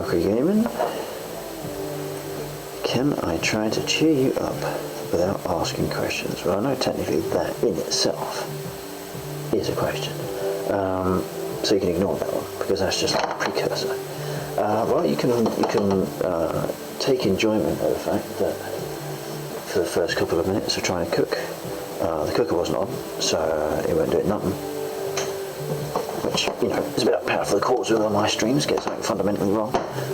Valkyrie Gaming. Can I try to cheer you up without asking questions? Well, I know technically that in itself is a question. So you can ignore that one, because that's just like a precursor. Well, you can take enjoyment of the fact that for the first couple of minutes of trying to cook, the cooker wasn't on, so it won't do it nothing. Which, you know, is a bit par for the course with all my streams, get something fundamentally wrong.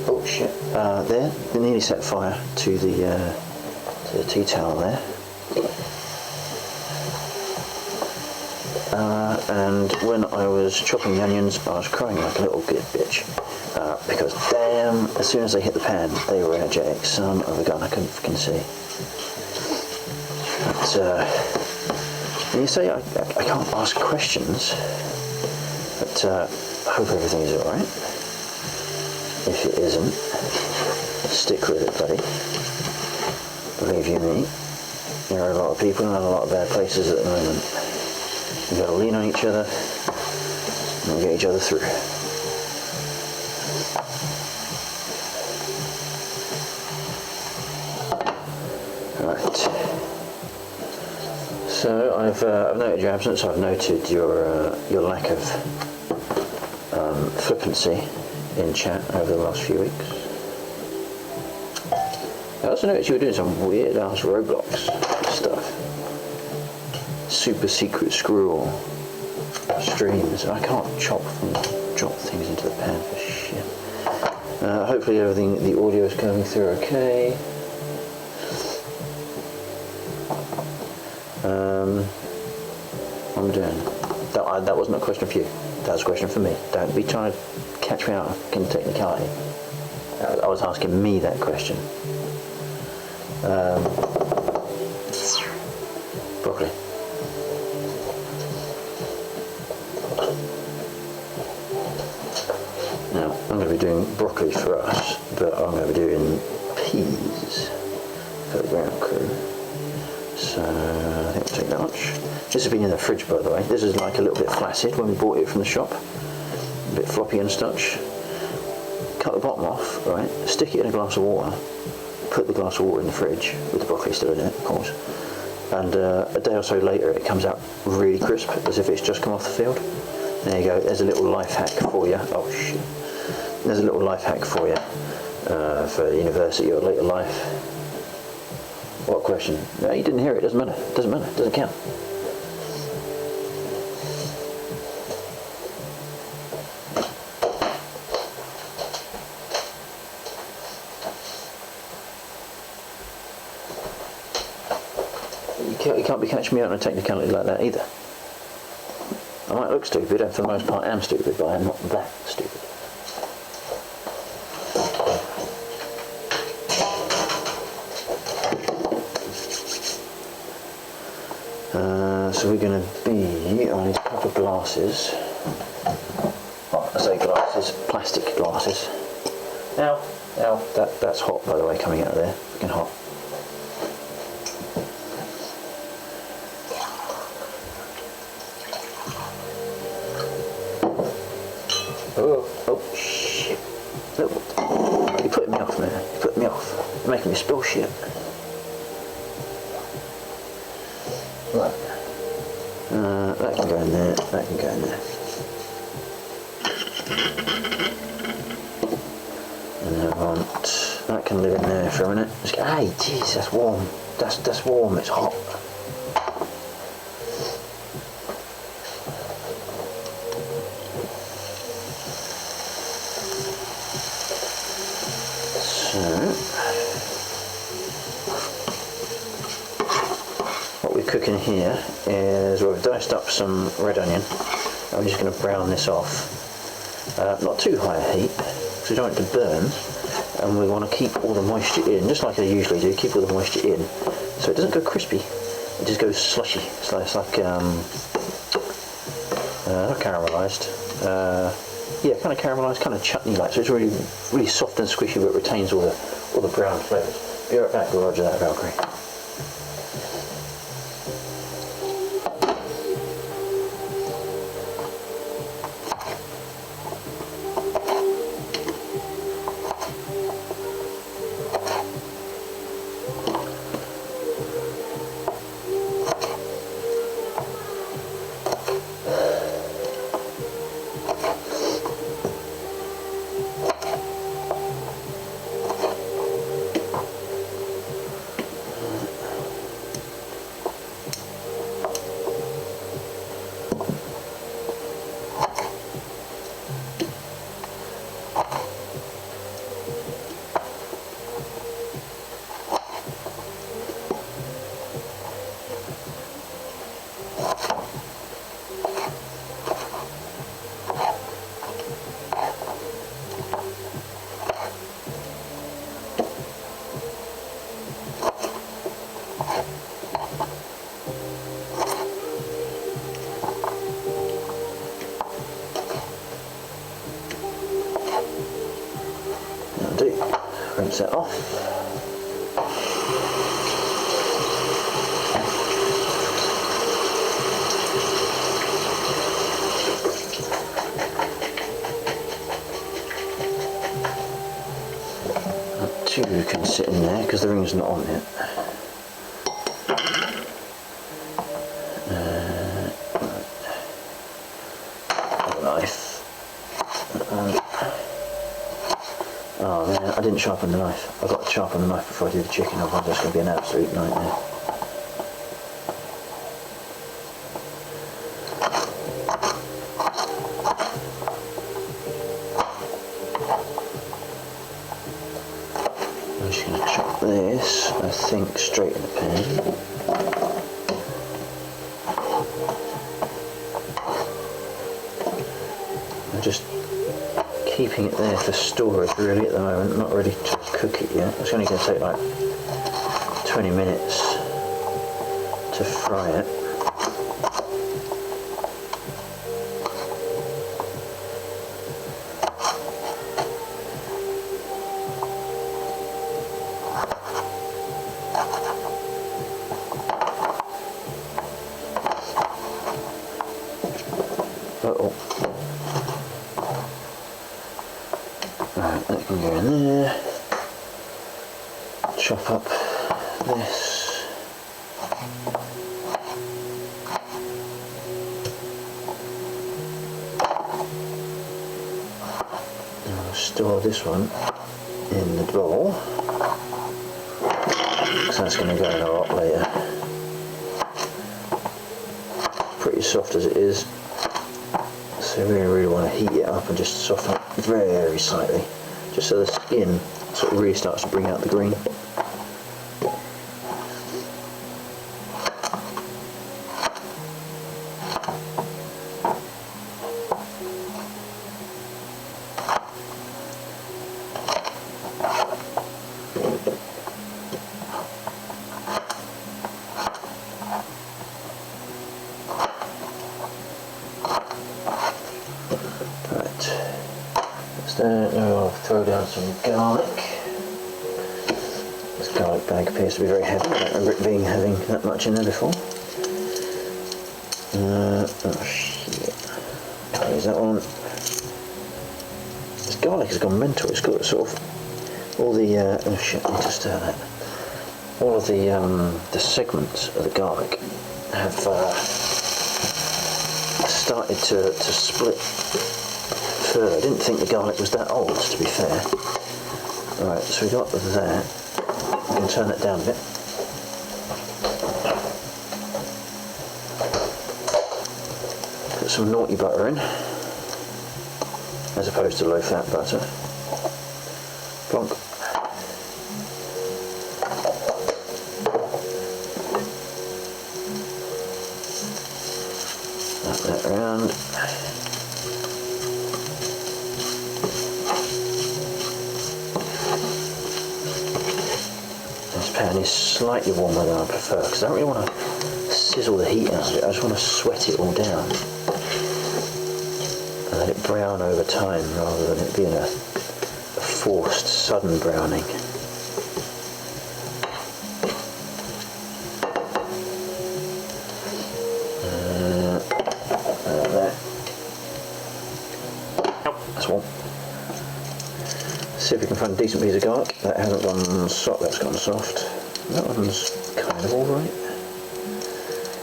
Oh shit. There, they nearly set fire to the tea towel there. And when I was chopping the onions, I was crying like a little good bitch. Because damn, as soon as they hit the pan, they were energetic. Son of a gun, I couldn't fucking see. But, and you say I can't ask questions, but I hope everything is alright. If it isn't, stick with it, buddy. Believe you me, there are a lot of people in a lot of bad places at the moment. We've got to lean on each other and get each other through. Right. So I've noted your absence. I've noted your lack of flippancy in chat over the last few weeks. I also noticed you were doing some weird ass Roblox stuff. Super secret screw streams. I can't drop things into the pan for shit. Hopefully the audio is coming through okay. What I'm doing. That wasn't a question for you. That was a question for me. Don't be trying to catch me out of technicality. I was asking me that question. Broccoli. Now, I'm going to be doing broccoli for us, but I'm going to be doing peas for the ground crew. So, I think we'll take that much. This has been in the fridge, by the way. This is like a little bit flaccid when we bought it from the shop. A bit floppy and such. Cut the bottom off, right? Stick it in a glass of water. Put the glass of water in the fridge, with the broccoli still in it, of course. And a day or so later, it comes out really crisp, as if it's just come off the field. There you go. There's a little life hack for you. Oh shit. There's a little life hack for you for university or later life. What question? No, you didn't hear it. Doesn't matter. Doesn't matter. Doesn't count. You can't be catching me out on a technicality like that either. I might look stupid, and for the most part I am stupid, but I am not that stupid. So we're going to be on a couple of glasses. Well, I say glasses, plastic glasses. Ow, that's hot, by the way, coming out of there. Freaking hot. Oh shit. Look, you're putting me off, man. You're putting me off. You're making me spill shit. Right. That can go in there, that can go in there. And then I want, that can live in there for a minute. Just go, hey, jeez, that's warm. That's warm, it's hot. Cooking here is, well, we've diced up some red onion. I'm just going to brown this off. Not too high a heat, because we don't want it to burn, and we want to keep all the moisture in, just like I usually do, keep all the moisture in, so it doesn't go crispy, it just goes slushy. So it's like, not caramelised, yeah, kind of caramelised, kind of chutney-like, so it's really, really soft and squishy, but it retains all the brown flavours. Be right back, we'll roger that, Valkyrie. rinse it off. Two can sit in there because the ring's not on yet. Knife. Oh man, I didn't sharpen the knife. I've got to sharpen the knife before I do the chicken, otherwise it's going to be an absolute nightmare. I'm just going to chop this, I think, straight in the pan. I'm just keeping it there for storage really at the moment, not ready to cook it yet. It's only going to take like 20 minutes to fry it. Right, that can go in there. Chop up this. And I'll store this one in the bowl, because that's going to go in a lot later. Pretty soft as it is. So we really want to heat it up and just soften it very slightly, just so the skin sort of really starts to bring out the green. I'll throw down some garlic. This garlic bag appears to be very heavy. I don't remember it having that much in there before. Oh shit. Is that one? This garlic has gone mental. It's got sort of all the oh shit, I need to stir that. All of the segments of the garlic have started to split further. I didn't think the garlic was that old, to be fair. Right, so we got that. We can turn that down a bit. Put some naughty butter in, as opposed to low fat butter. Plonk. Wrap that around. This pan is slightly warmer than I prefer, because I don't really want to sizzle the heat out of it. I just want to sweat it all down and let it brown over time, rather than it being a forced sudden browning. There. That's warm. See if we can find a decent piece of garlic. That hasn't gone soft, that's gone soft. That one's kind of alright.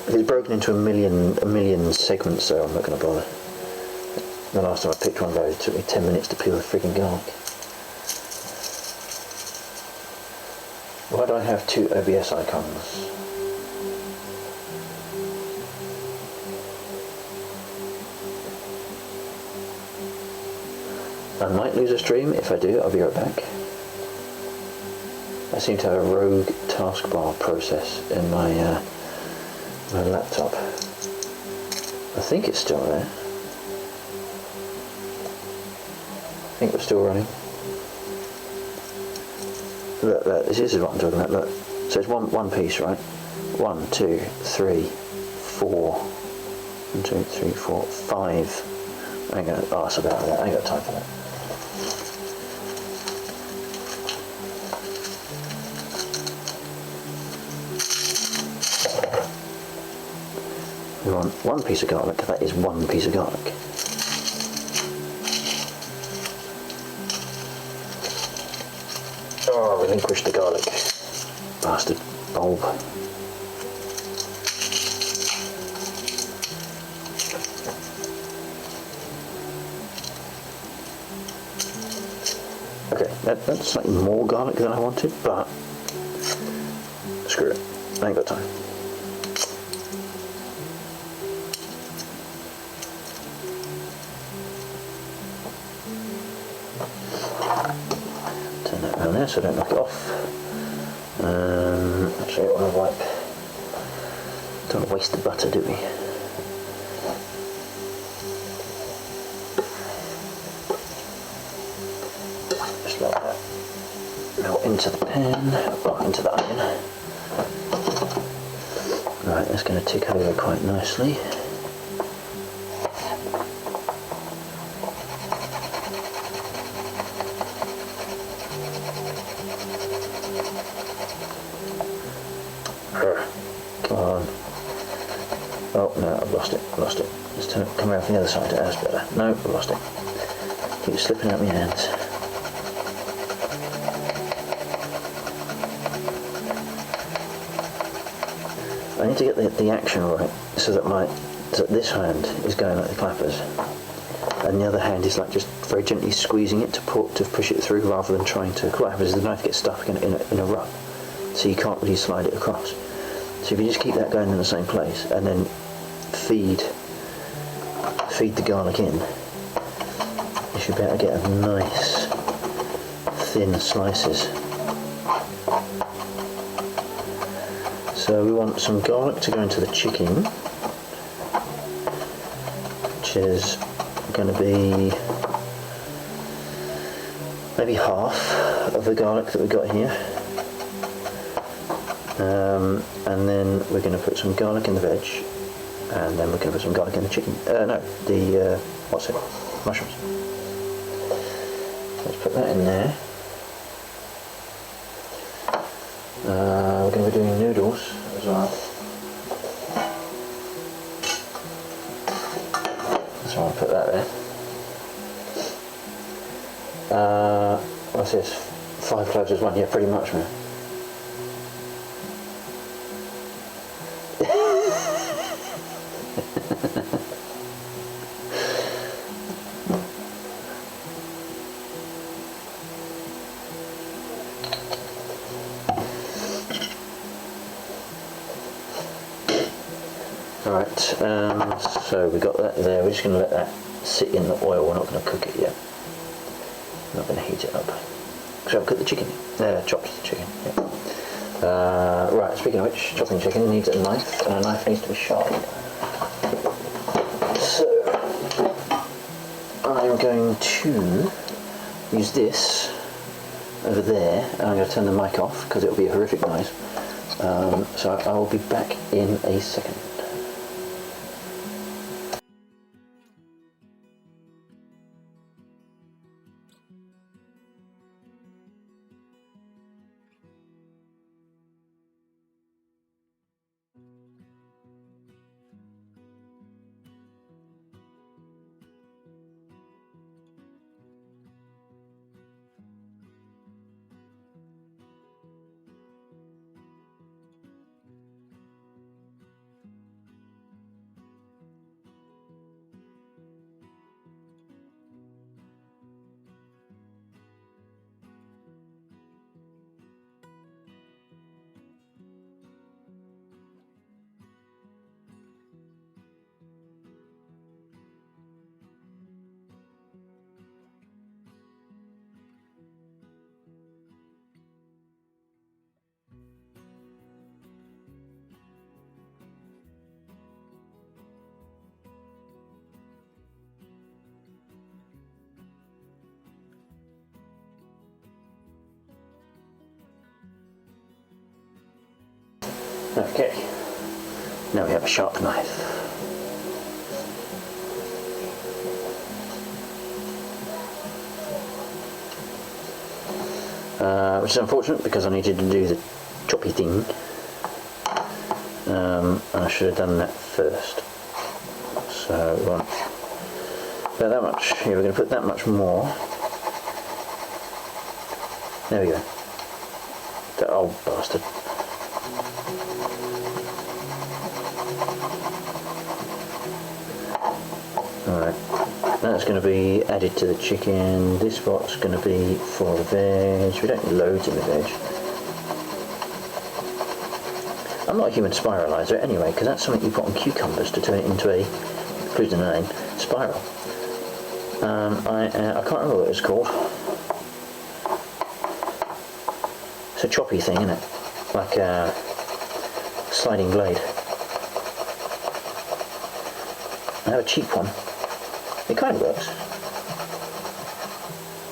If it's broken into a million segments though, I'm not going to bother. The last time I picked one of those, it took me 10 minutes to peel the freaking garlic. Why do I have two OBS icons? I might lose a stream. If I do, I'll be right back. I seem to have a rogue taskbar process in my my laptop. I think it's still there. I think we're still running. Look, this is what I'm talking about. Look, so it's one piece, right? 1, 2, 3, 4. 1, 2, 3, 4, 5. I ain't gonna ask about that. I ain't got time for that. We want 1 piece of garlic, that is 1 piece of garlic. Oh, relinquish the garlic. Bastard bulb. Okay, that's slightly more garlic than I wanted, but screw it, I ain't got time. Turn that around there so I don't knock it off. Actually, I want to wipe. Don't want to waste the butter, do we? Just let that melt into the pan, or into the onion. Right, that's going to tick over quite nicely. Come on. Oh no, I've lost it. Let's turn it, come around from the other side. That's better. No, I've lost it. Keep slipping out my hands. I need to get the action right so that this hand is going like the clappers, and the other hand is like just very gently squeezing it to push it through, rather than trying to. What happens is the knife gets stuck in a rut, so you can't really slide it across. So if you just keep that going in the same place and then feed the garlic in, you should be able to get a nice thin slices. So we want some garlic to go into the chicken, which is going to be maybe half of the garlic that we got here. And then we're going to put some garlic in the veg, and then we're going to put some garlic in the chicken. Mushrooms. Let's put that in there. We're going to be doing noodles as well. So I'll put that there. What's this? 5 cloves as one? Yeah, pretty much, man. Alright, so we got that there. We're just going to let that sit in the oil. We're not going to cook it yet. We're not going to heat it up. Because I've cooked the chicken. Chopped the chicken. Yeah. Right, speaking of which, chopping chicken needs a knife, and a knife needs to be sharp. So, I'm going to use this over there, and I'm going to turn the mic off because it will be a horrific noise. So I will be back in a second. Okay, now we have a sharp knife. Which is unfortunate because I needed to do the choppy thing. I should have done that first. So we want about that much. Here we're going to put that much more. There we go. That old bastard. Alright, that's going to be added to the chicken. This spot's going to be for the veg. We don't need loads in the veg. I'm not a human spiralizer anyway, because that's something you put on cucumbers to turn it into a, including the name, spiral. I can't remember what it's called. It's a choppy thing, isn't it? Like a sliding blade. I have a cheap one. It kind of works.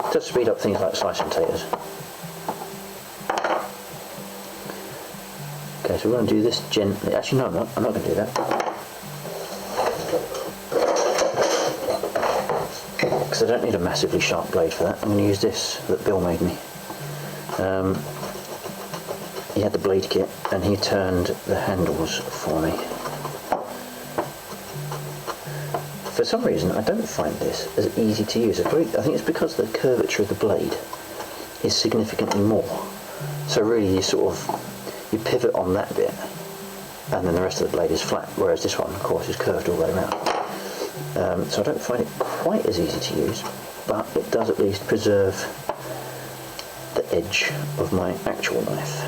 It does speed up things like slicing potatoes. Okay, so we're going to do this gently. Actually, no, I'm not. I'm not going to do that. Because I don't need a massively sharp blade for that. I'm going to use this that Bill made me. He had the blade kit and he turned the handles for me. For some reason I don't find this as easy to use. I think it's because the curvature of the blade is significantly more. So really you pivot on that bit and then the rest of the blade is flat, whereas this one of course is curved all the way around. So I don't find it quite as easy to use, but it does at least preserve the edge of my actual knife.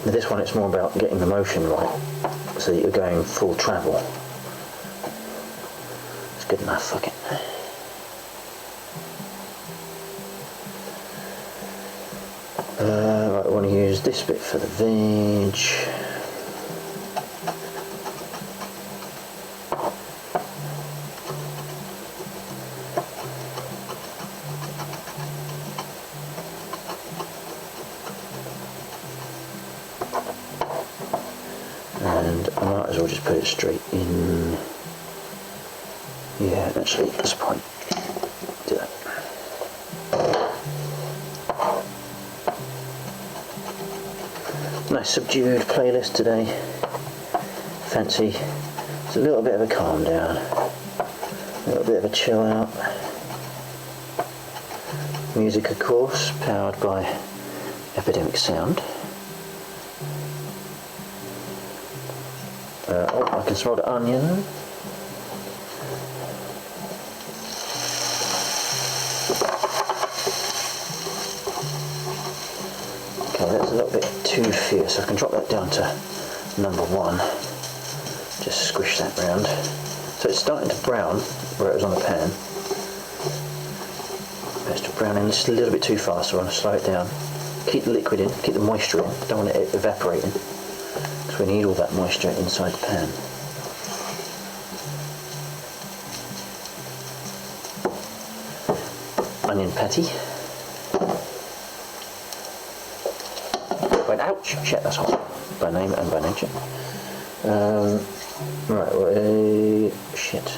With this one it's more about getting the motion right, so that you're going full travel. It's good enough, fuck it. Right, I want to use this bit for the veg. And I might as well just put it straight in. Yeah, actually, at this point, do that. Nice subdued playlist today. Fancy. It's a little bit of a calm down, a little bit of a chill out. Music, of course, powered by Epidemic Sound. Oh, I can smell the onion. Okay, that's a little bit too fierce. I can drop that down to number 1. Just squish that round. So it's starting to brown where it was on the pan. It's still browning just a little bit too fast, so I want to slow it down. Keep the liquid in, keep the moisture in. Don't want it evaporating. We need all that moisture inside the pan. Onion patty. Wait, ouch! Shit, that's hot. By name and by nature. Right, well, shit.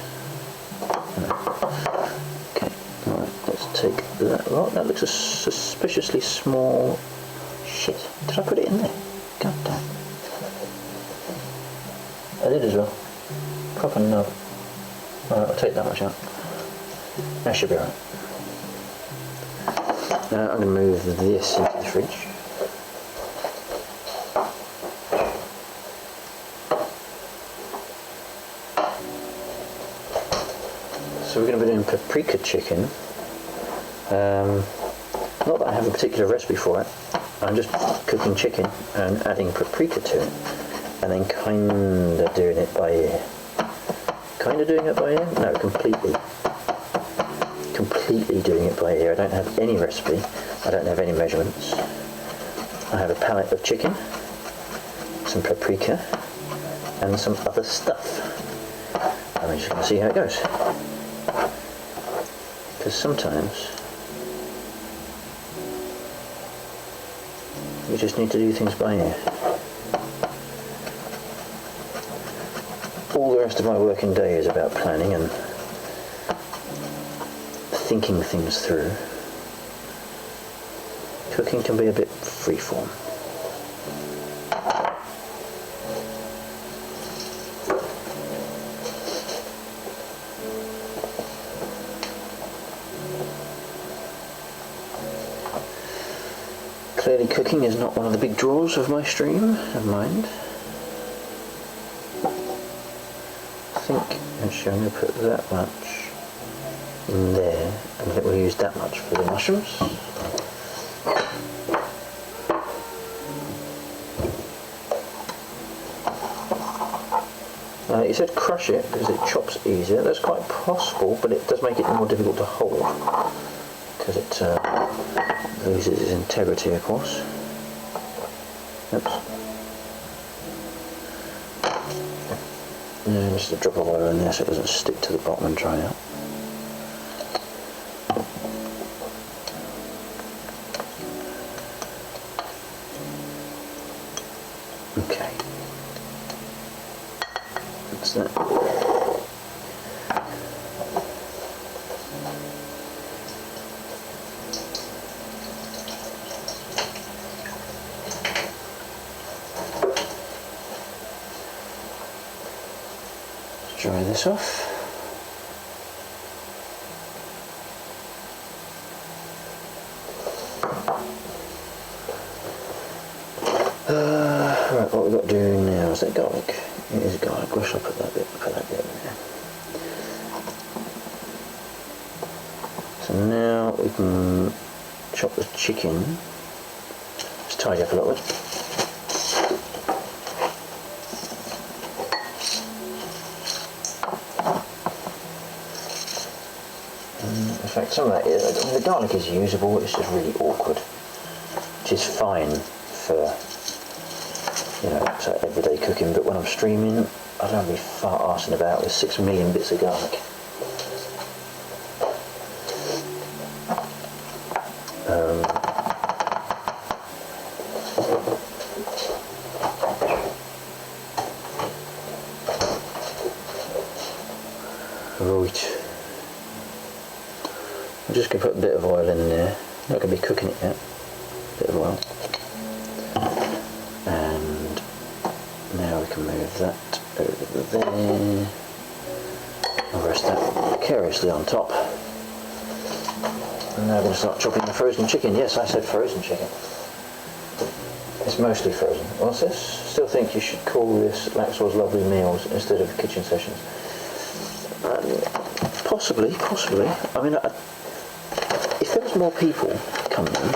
Okay, alright, let's take that. Oh, that looks a suspiciously small. Shit, did I put it in there? God damn. I did as well. Proper nub. Alright, I'll take that much out. That should be alright. Now I'm going to move this into the fridge. So we're going to be doing paprika chicken. Not that I have a particular recipe for it. I'm just cooking chicken and adding paprika to it. And then kinda doing it by ear. Kinda doing it by ear? No, completely. Completely doing it by ear. I don't have any recipe. I don't have any measurements. I have a pallet of chicken, some paprika, and some other stuff. And I'm just going to see how it goes. Because sometimes you just need to do things by ear. All the rest of my working day is about planning and thinking things through. Cooking can be a bit freeform. Clearly cooking is not one of the big draws of my stream, never mind. I think actually I'm going to put that much in there, and I think we'll use that much for the mushrooms. You said crush it because it chops easier. That's quite possible, but it does make it more difficult to hold because it loses its integrity, of course. Oops. Yeah, just a drop of oil in there so it doesn't stick to the bottom and dry out. Okay. That's that. Dry this off. Right, what we've got to do now is that garlic. It is garlic. Where should I put that bit? Put that bit in there. So now we can chop the chicken. Just tidy up a little bit. In fact, some of that is, I mean, the garlic is usable, it's just really awkward, which is fine for, you know, so everyday cooking, but when I'm streaming, I don't be fart arsing about with 6 million bits of garlic. Right. I'm just going to put a bit of oil in there. Not going to be cooking it yet. A bit of oil. And now we can move that over there. I'll rest that precariously on top. And now we're going to start chopping the frozen chicken. Yes, I said frozen chicken. It's mostly frozen. What's this? Still think you should call this Laxor's Lovely Meals instead of Kitchen Sessions. Possibly. I mean, if there was more people coming in,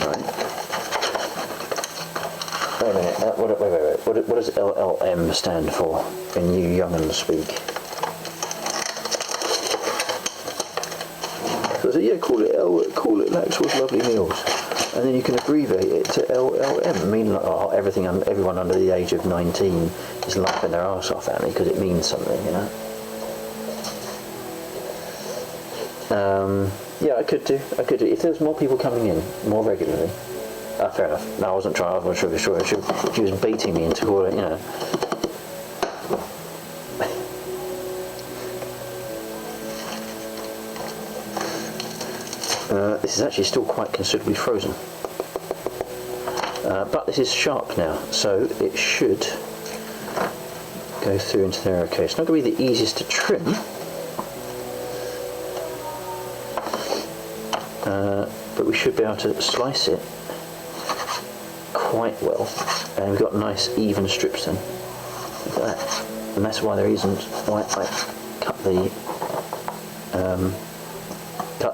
right? Wait a minute. Wait. What does LLM stand for in you young'uns speak? So I said, yeah, call it Laxor's Lovely Meals, and then you can abbreviate it to LLM, meaning like, oh, everyone under the age of 19 is laughing their arse off at me because it means something, you know. Yeah, I could do. If there was more people coming in more regularly. Fair enough. No, I wasn't trying. I wasn't sure. She was baiting me into call it, you know. This is actually still quite considerably frozen. But this is sharp now, so it should go through into there. Okay, it's not going to be the easiest to trim. But we should be able to slice it quite well, and we've got nice even strips then. Look at that, and that's why there isn't. Why I cut the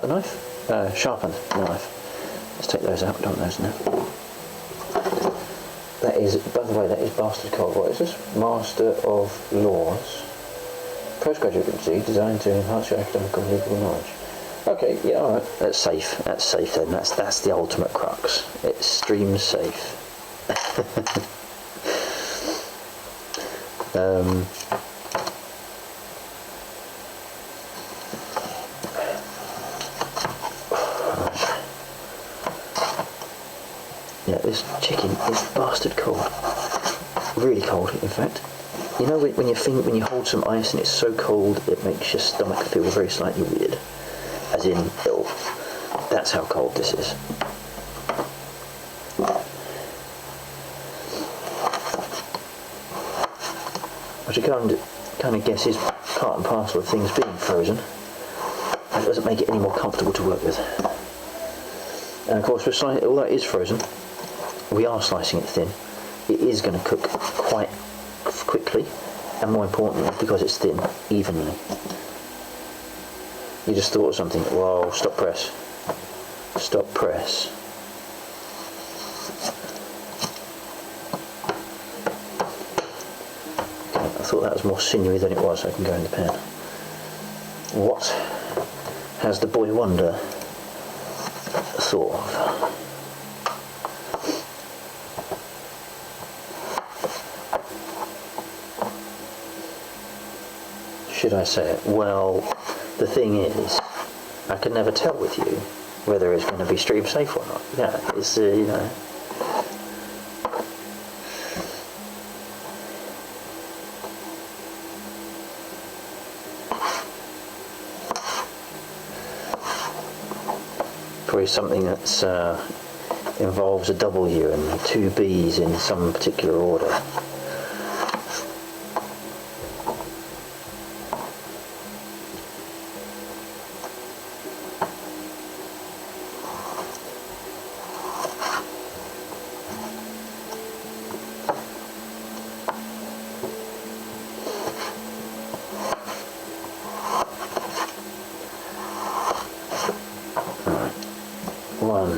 knife, sharpen the knife. Let's take those out. Don't those now. That is, by the way, that is Bastard Cold. What is this? Master of Laws, postgraduate degree designed to enhance your academic and legal knowledge. Okay, yeah, alright. That's safe. That's safe then. That's the ultimate crux. It's stream safe. Yeah, this chicken is bastard cold. Really cold, in fact. You know when you hold some ice and it's so cold it makes your stomach feel very slightly weird. As in ill. That's how cold this is. Which I kind of guess is part and parcel of things being frozen. It doesn't make it any more comfortable to work with. And of course, although it is frozen, we are slicing it thin, it is going to cook quite quickly, and more importantly, because it's thin, evenly. You just thought of something. Whoa, stop press. Stop press. Okay, I thought that was more sinewy than it was, so I can go in the pan. What has the boy wonder thought of? Should I say it? Well, the thing is, I can never tell with you whether it's going to be stream safe or not. Yeah, it's, you know. Probably something that's involves a W and two B's in some particular order. One.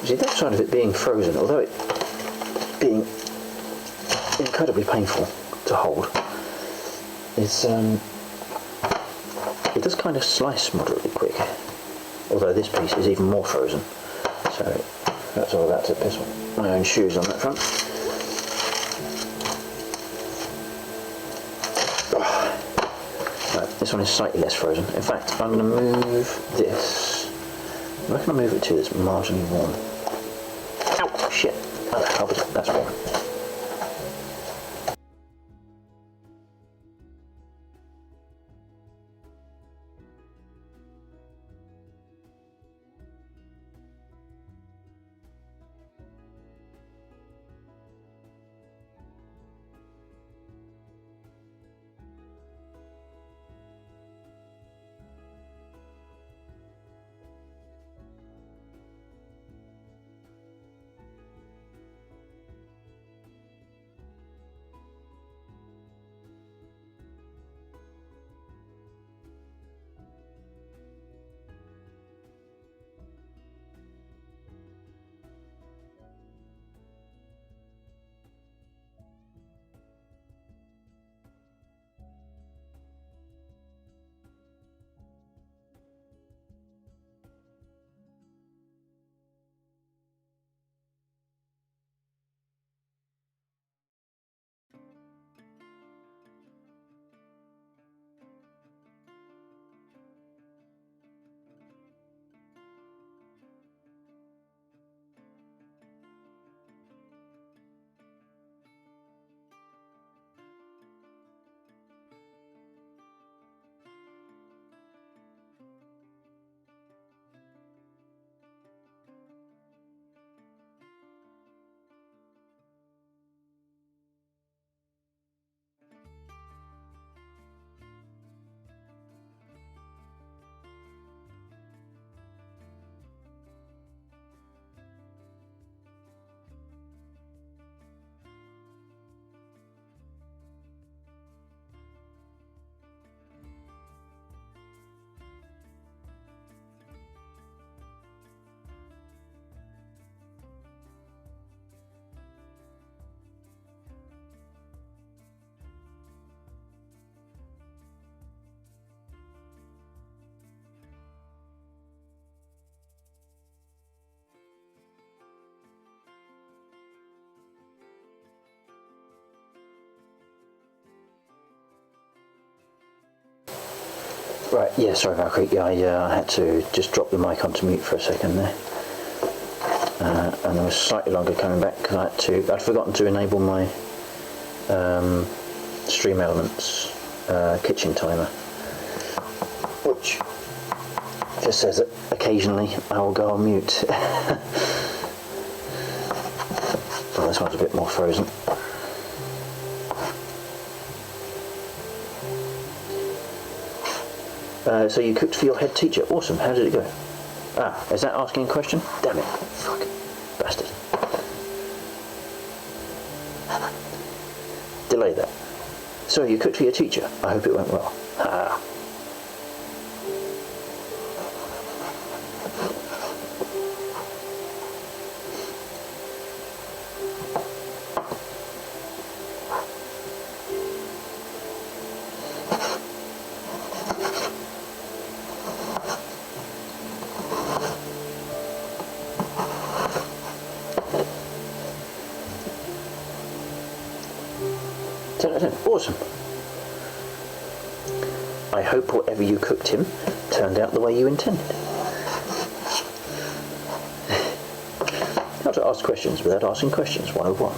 See, that side of it being frozen, although it being incredibly painful to hold, it's it does kind of slice moderately quick. Although this piece is even more frozen, so that's all about to piss my own shoes on that front. Right, this one is slightly less frozen. In fact, I'm going to move this. Where can I move it to that's marginally warm? Ow! Shit! Oh, that's warm. Right, yeah, sorry Valkyrie, yeah, I had to just drop the mic onto mute for a second there. And I was slightly longer coming back because I'd forgotten to enable my Stream Elements kitchen timer, which just says that occasionally I will go on mute. Well, this one's a bit more frozen. So you cooked for your head teacher. Awesome. How did it go? Ah, is that asking a question? Damn it. Fuck. Bastard. delay that. So you cooked for your teacher. I hope it went well. Ah. Awesome. I hope whatever you cooked him turned out the way you intended. How to ask questions without asking questions 101.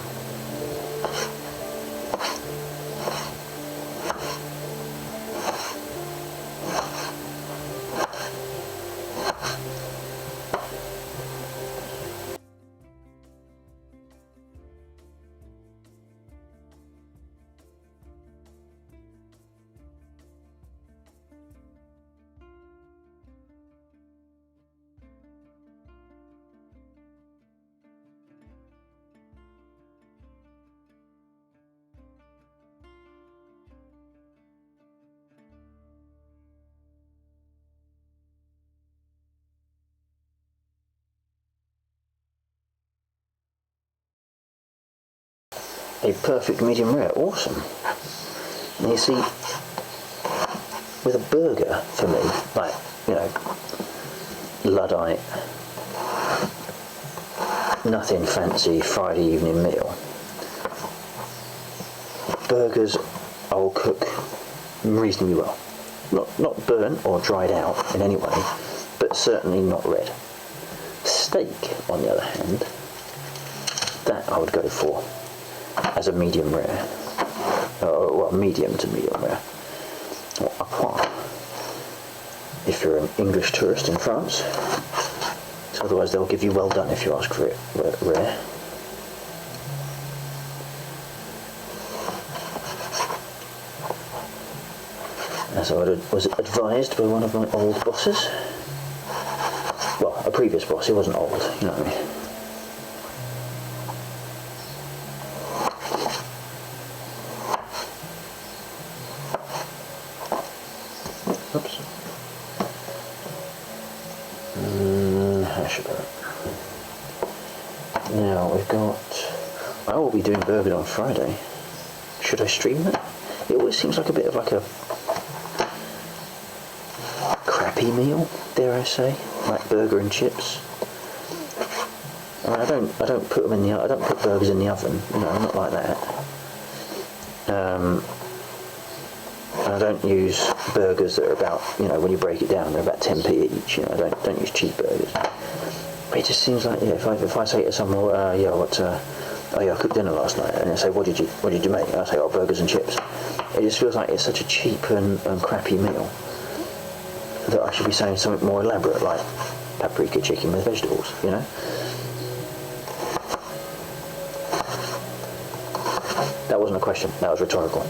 A perfect medium rare, awesome. And you see, with a burger, for me, like, you know, Luddite, nothing fancy Friday evening meal, burgers I will cook reasonably well. Not burnt or dried out in any way, but certainly not red. Steak, on the other hand, that I would go for as a medium rare, well, medium to medium rare, or a point, if you're an English tourist in France. So otherwise they'll give you well done if you ask for it rare. As I was advised by one of my old bosses, well, a previous boss, he wasn't old, you know what I mean. Oops. Hash about. Now we've got. I will be doing burger on Friday. Should I stream that? It always seems like a bit of like a crappy meal, dare I say, like burger and chips. I mean, I don't put them in the. I don't put burgers in the oven. You know, I'm not like that. And I don't use burgers that are about, you know, when you break it down, they're about 10p each. You know, I don't use cheap burgers. But it just seems like, yeah, if I say to someone, oh yeah, I cooked dinner last night, and they say, what did you make? And I say, oh, burgers and chips. It just feels like it's such a cheap and crappy meal that I should be saying something more elaborate, like paprika chicken with vegetables. You know. That wasn't a question. That was rhetorical.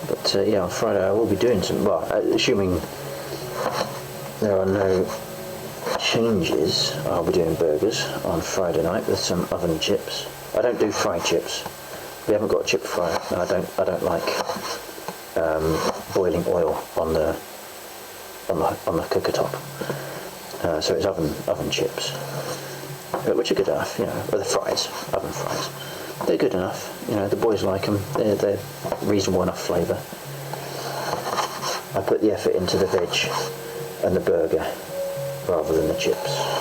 But yeah, on Friday I will be doing some, well, assuming there are no changes, I'll be doing burgers on Friday night with some oven chips. I don't do fried chips. We haven't got a chip fryer, and I don't like boiling oil on the cooker top. So it's oven chips, which are good enough, you know. Or the fries, oven fries. They're good enough, you know. The boys like them. They're reasonable enough flavour. I put the effort into the veg and the burger rather than the chips.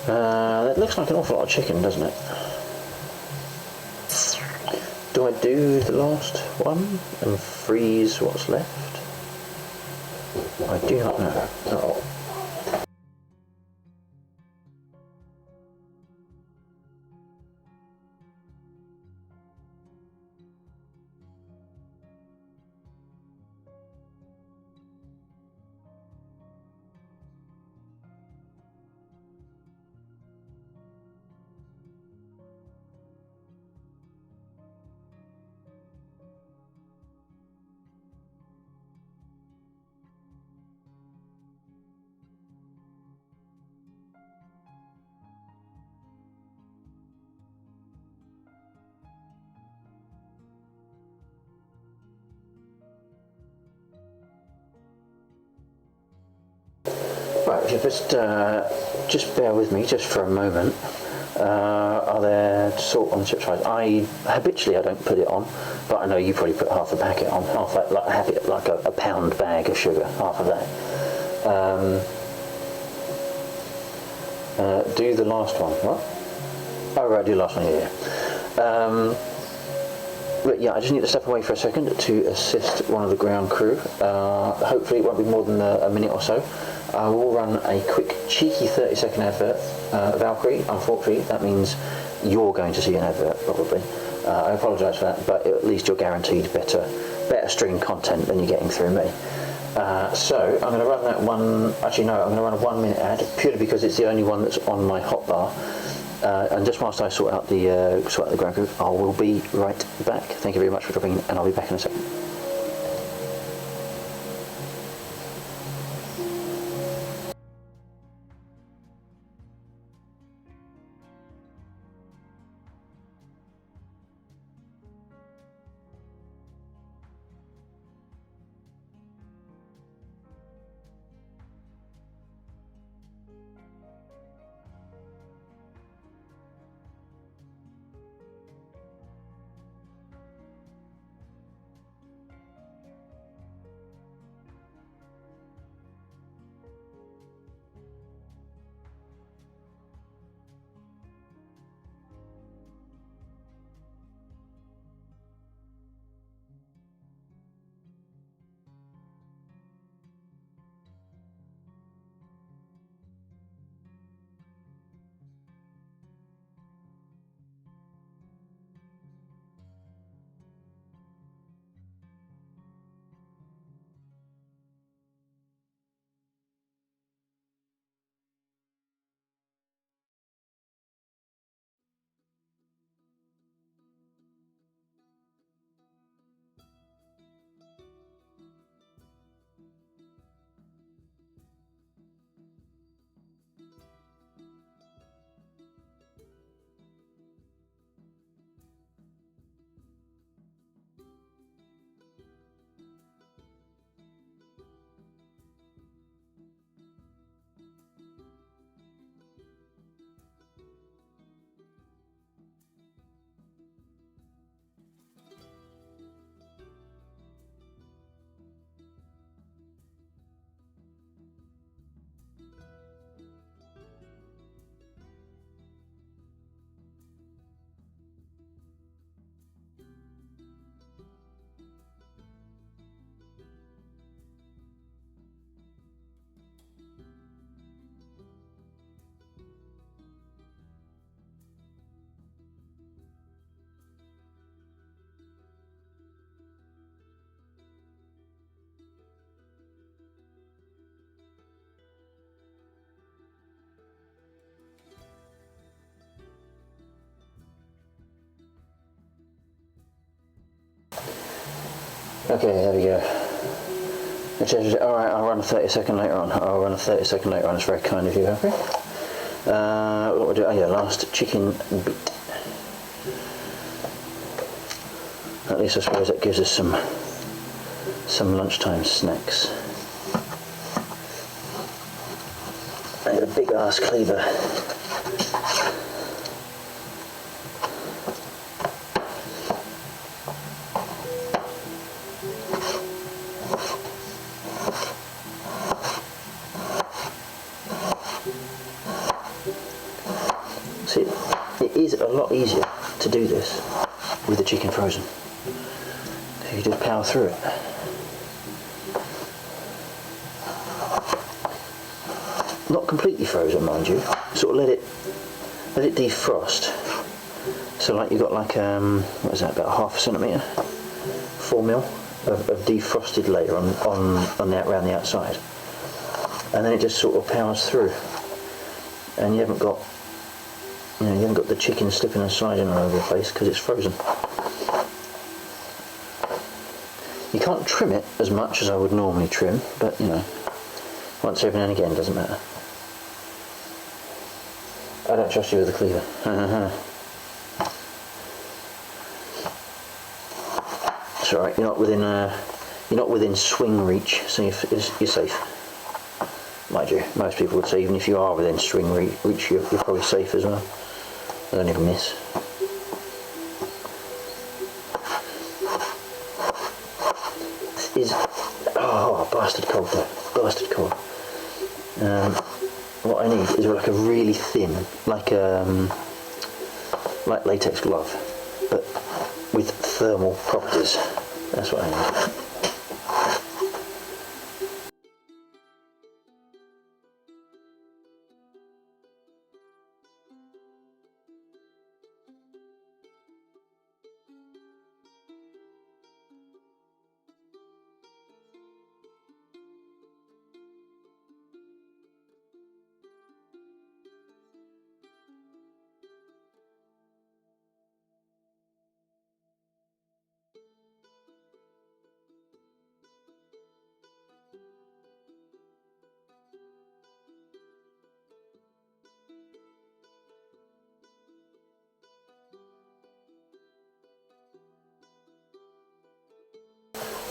That looks like an awful lot of chicken, doesn't it? Do I do the last one and freeze what's left? I do not know. Oh. Right, if you just bear with me just for a moment. Are there salt on the chip fries? Habitually I don't put it on, but I know you probably put half a packet on, like a pound bag of sugar, half of that. Do the last one. What? Oh right, do the last one. Yeah. But yeah, I just need to step away for a second to assist one of the ground crew. Hopefully it won't be more than a minute or so. I will run a quick cheeky 30-second advert. Valkyrie, unfortunately, that means you're going to see an advert probably. I apologise for that, but at least you're guaranteed better stream content than you're getting through me. So I'm going to run that one. Actually, no, I'm going to run a 1 minute ad purely because it's the only one that's on my hotbar. And just whilst I sort out the ground crew, I will be right back. Thank you very much for dropping in, and I'll be back in a second. Okay, there we go. Alright, I'll run a 30-second later on. It's very kind of you, okay? What we'll do? Oh yeah, last chicken beat. At least I suppose that gives us some lunchtime snacks. And a big ass cleaver. See, it is a lot easier to do this with the chicken frozen. You just power through it. Not completely frozen, mind you. Sort of let it defrost. So like you've got like what is that? About half a centimetre, 4 mil of defrosted layer on the around the outside, and then it just sort of powers through, and you haven't got the chicken slipping and sliding all over the place because it's frozen. You can't trim it as much as I would normally trim, but you know, once every now and again, doesn't matter. I don't trust you with the cleaver. It's alright. You're not within swing reach, so you're safe. mind you, most people would say even if you are within string reach, you're probably safe as well. I don't even miss. This is, oh, bastard cold though, bastard cold. What I need is like a really thin, like latex glove, but with thermal properties. That's what I need.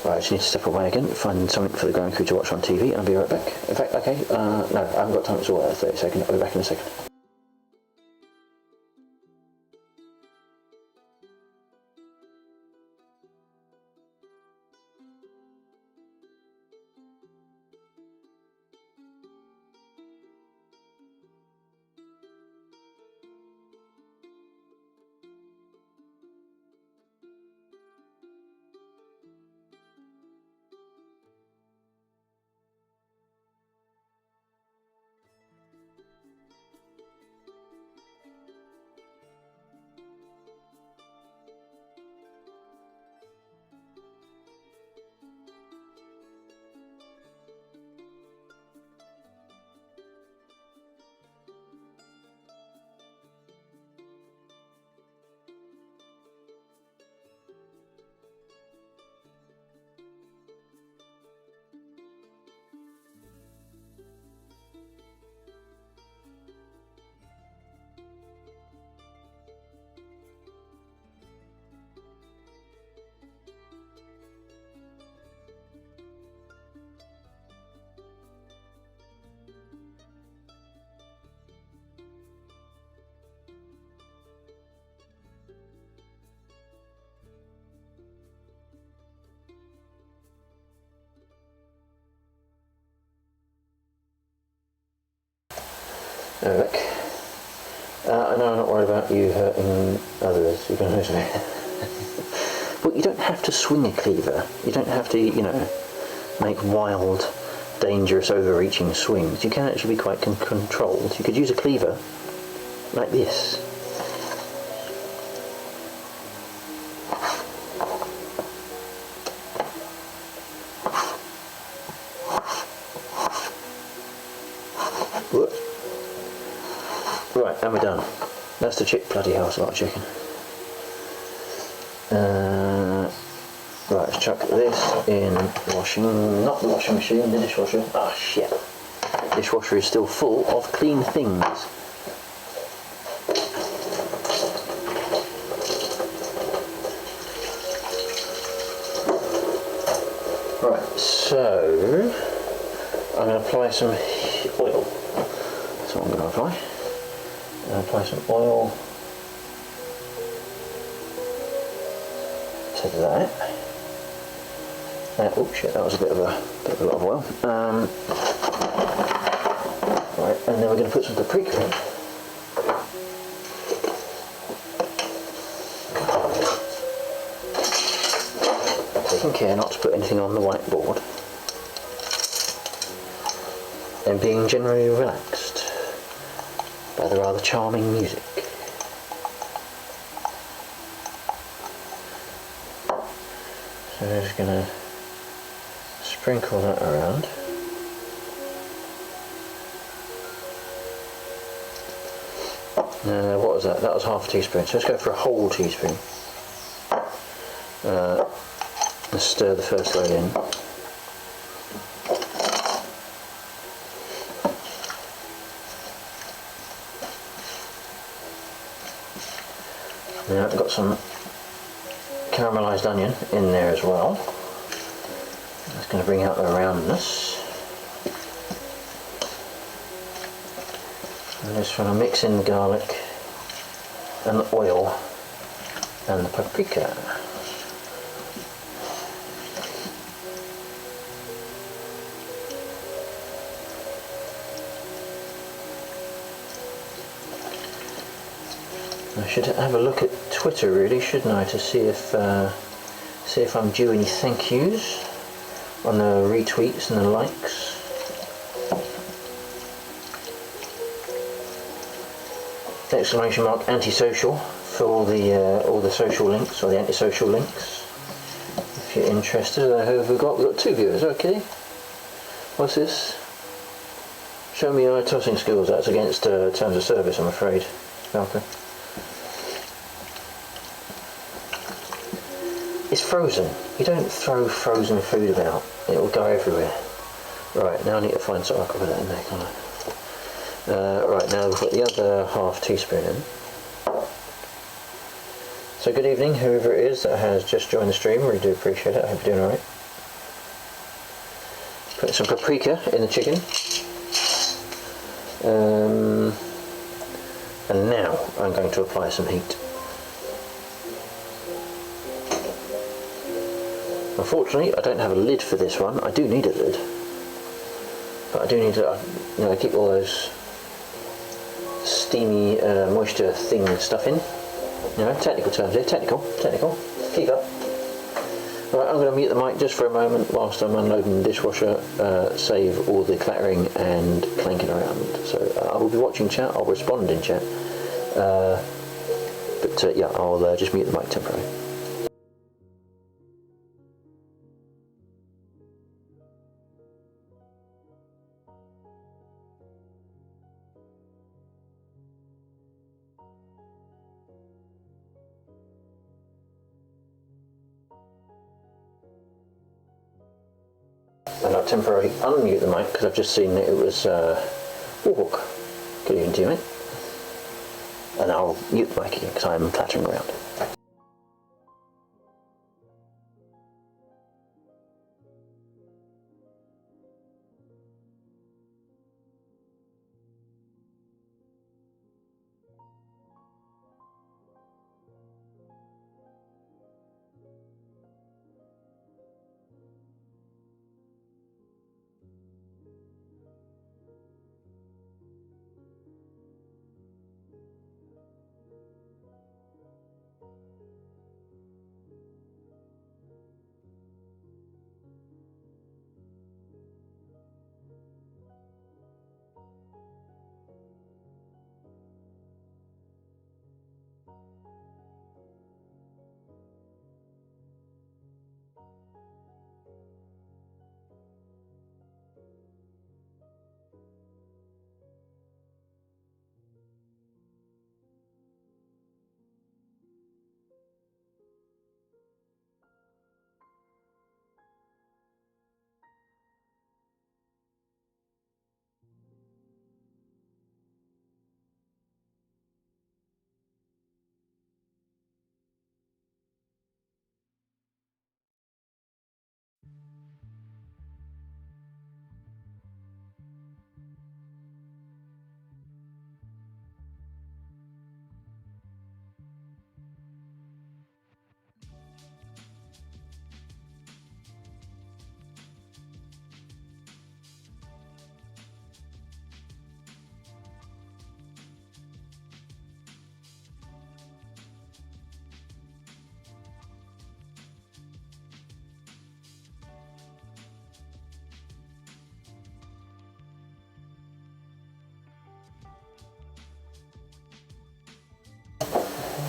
Right, I just need to step away again, find something for the ground crew to watch on TV, and I'll be right back. In fact, okay, no, I haven't got time to sort out 30 seconds, I'll be back in a second. Look, I know I'm not worried about you hurting others, you can hurt me. But you don't have to swing a cleaver. You don't have to, you know, make wild, dangerous, overreaching swings. You can actually be quite controlled. You could use a cleaver like this. Right, and we're done. That's the bloody hell, it's a lot of chicken. Right, let's chuck this in washing, not the washing machine, the dishwasher. Ah, shit. Dishwasher is still full of clean things. Right, so I'm going to apply some oil. That's what I'm going to apply. Apply some oil to that. Oh shit, that was a bit of a lot of oil. Right, and then we're going to put some paprika in. Taking care not to put anything on the whiteboard. And being generally relaxed by the rather charming music. So I'm just going to sprinkle that around. What was that? That was half a teaspoon. So let's go for a whole teaspoon. Let's stir the first load in. Now I've got some caramelised onion in there as well. That's going to bring out the roundness. I'm just trying to mix in the garlic and the oil and the paprika. I should have a look at Twitter really, shouldn't I, to see if I'm due any thank yous on the retweets and the likes. Exclamation mark antisocial for all the social links, or the antisocial links, if you're interested. Who have we got? We've got 2 viewers. Okay. What's this? Show me your tossing skills. That's against terms of service, I'm afraid, Falcon. It's frozen. You don't throw frozen food about. It will go everywhere. Right, now I need to find something I can put that in there, can't I? Right, now we've got the other ½ teaspoon in. So good evening, whoever it is that has just joined the stream. Really do appreciate it. I hope you're doing alright. Put some paprika in the chicken. And now I'm going to apply some heat. Unfortunately, I don't have a lid for this one. I do need a lid, but I do need to, keep all those steamy moisture thing stuff in. Technical terms here. Technical. Keep up. Right, I'm going to mute the mic just for a moment whilst I'm unloading the dishwasher. Save all the clattering and clanking around. So I will be watching chat. I'll respond in chat. But yeah, I'll just mute the mic temporarily. And I'll temporarily unmute the mic because I've just seen that it was Warhawk. Good evening to you, mate. And I'll mute the mic again because I'm clattering around.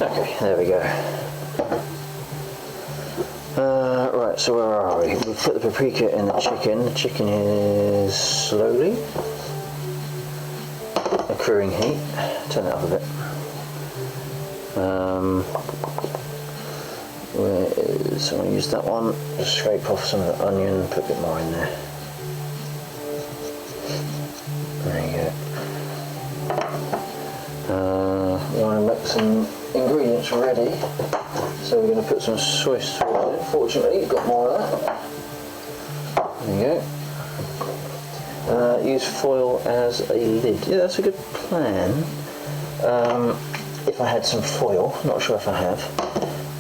Okay, there we go. Right, so where are we? We've put the paprika in the chicken. The chicken is slowly accruing heat. Turn that up a bit. Where is, I'm going to use that one. Just scrape off some of the onion, put a bit more in there. There you go. We want to make some ingredients ready, so we're going to put some soy sauce in it. Fortunately, you've got more of that. There you go. use foil as a lid. Yeah, that's a good plan. If I had some foil, not sure if I have.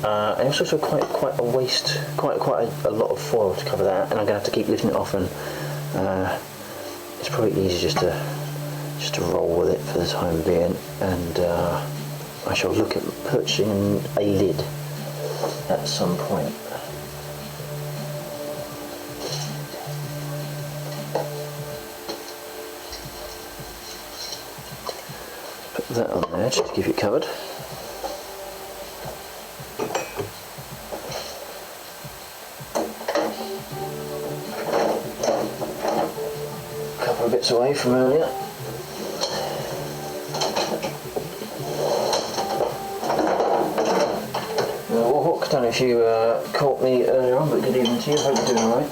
And it's also quite a waste, quite a lot of foil to cover that, and I'm going to have to keep lifting it off, and it's probably easy just to roll with it for the time being, and I shall look at purchasing a lid at some point. Put that on there just to keep it covered. A couple of bits away from earlier. Warhawk, don't know if you caught me earlier on, but good evening to you. Hope you're doing alright.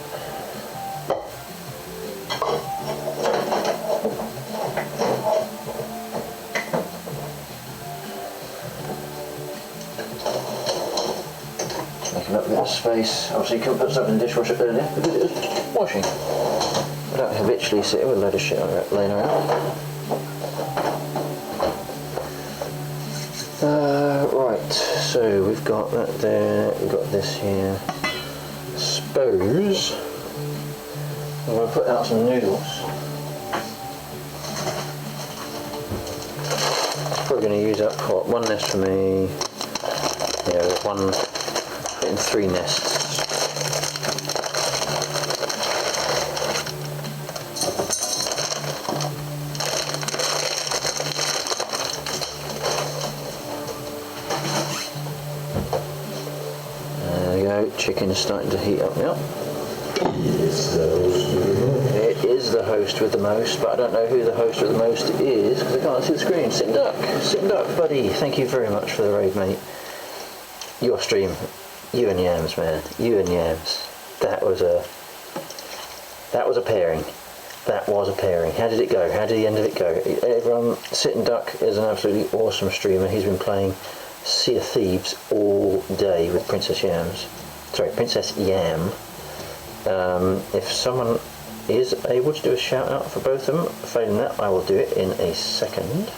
Making up a bit of space. Obviously you couldn't put stuff in the dishwasher earlier because it was washing. I don't habitually sit with a load of shit laying around. Right, so we've got that there, we've got this here. Suppose I'm going to put out some noodles. Probably going to use up one nest for me. Yeah, one in 3 nests. Chicken is starting to heat up now. It is the host with the most, but I don't know who the host with the most is because I can't see the screen. Sitting duck, buddy. Thank you very much for the raid, mate. Your stream, you and Yams, man. You and Yams. That was a pairing. That was a pairing. How did it go? How did the end of it go? Everyone, Sitting Duck is an absolutely awesome streamer. He's been playing Sea of Thieves all day with Princess Yam. If someone is able to do a shout out for both of them, failing that, I will do it in a second.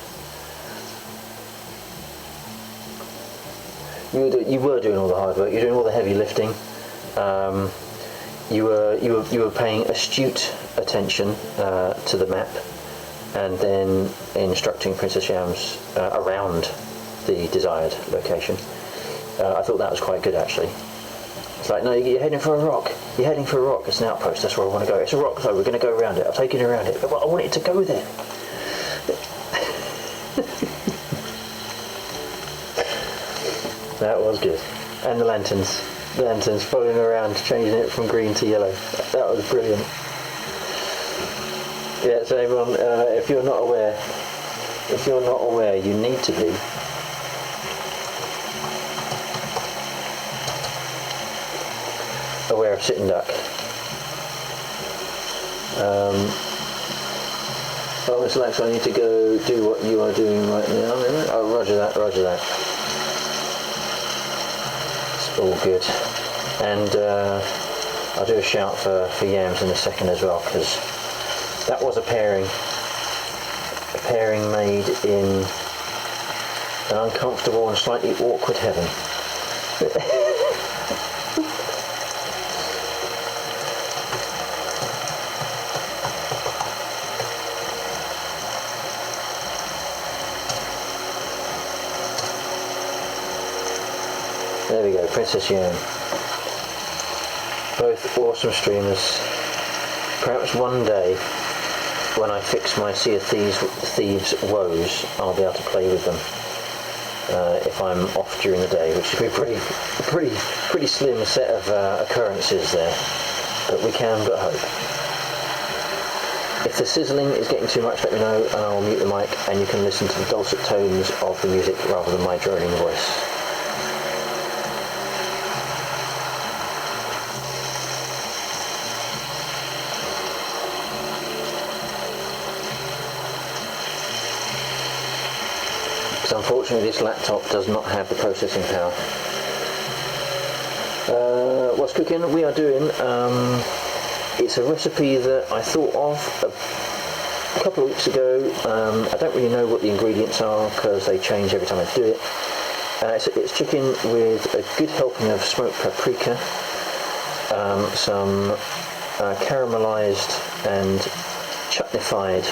You were doing all the hard work. You're doing all the heavy lifting. You were paying astute attention to the map, and then instructing Princess Yams around the desired location. I thought that was quite good actually. It's like, no, you're heading for a rock. You're heading for a rock. It's an outpost. That's where I want to go. It's a rock, so we're going to go around it. I'll take you around it. But I want it to go there. That was good. And the lanterns. The lanterns following around, changing it from green to yellow. That was brilliant. Yeah, so everyone, if you're not aware, you need to be. Aware of Sitting Duck. Oh, Miss Lex, I need to go do what you are doing right now. Oh, roger that, roger that. It's all good. And I'll do a shout for Yams in a second as well, because that was a pairing made in an uncomfortable and slightly awkward heaven. There we go, Princess Yam. Both awesome streamers. Perhaps one day, when I fix my Sea of Thieves woes, I'll be able to play with them. If I'm off during the day, which would be pretty slim set of occurrences there. But we can but hope. If the sizzling is getting too much, let me know and I'll mute the mic and you can listen to the dulcet tones of the music rather than my droning voice. Unfortunately, this laptop does not have the processing power. What's cooking? We are doing, it's a recipe that I thought of a couple of weeks ago. I don't really know what the ingredients are because they change every time I do it. It's chicken with a good helping of smoked paprika, some caramelised and chutneyfied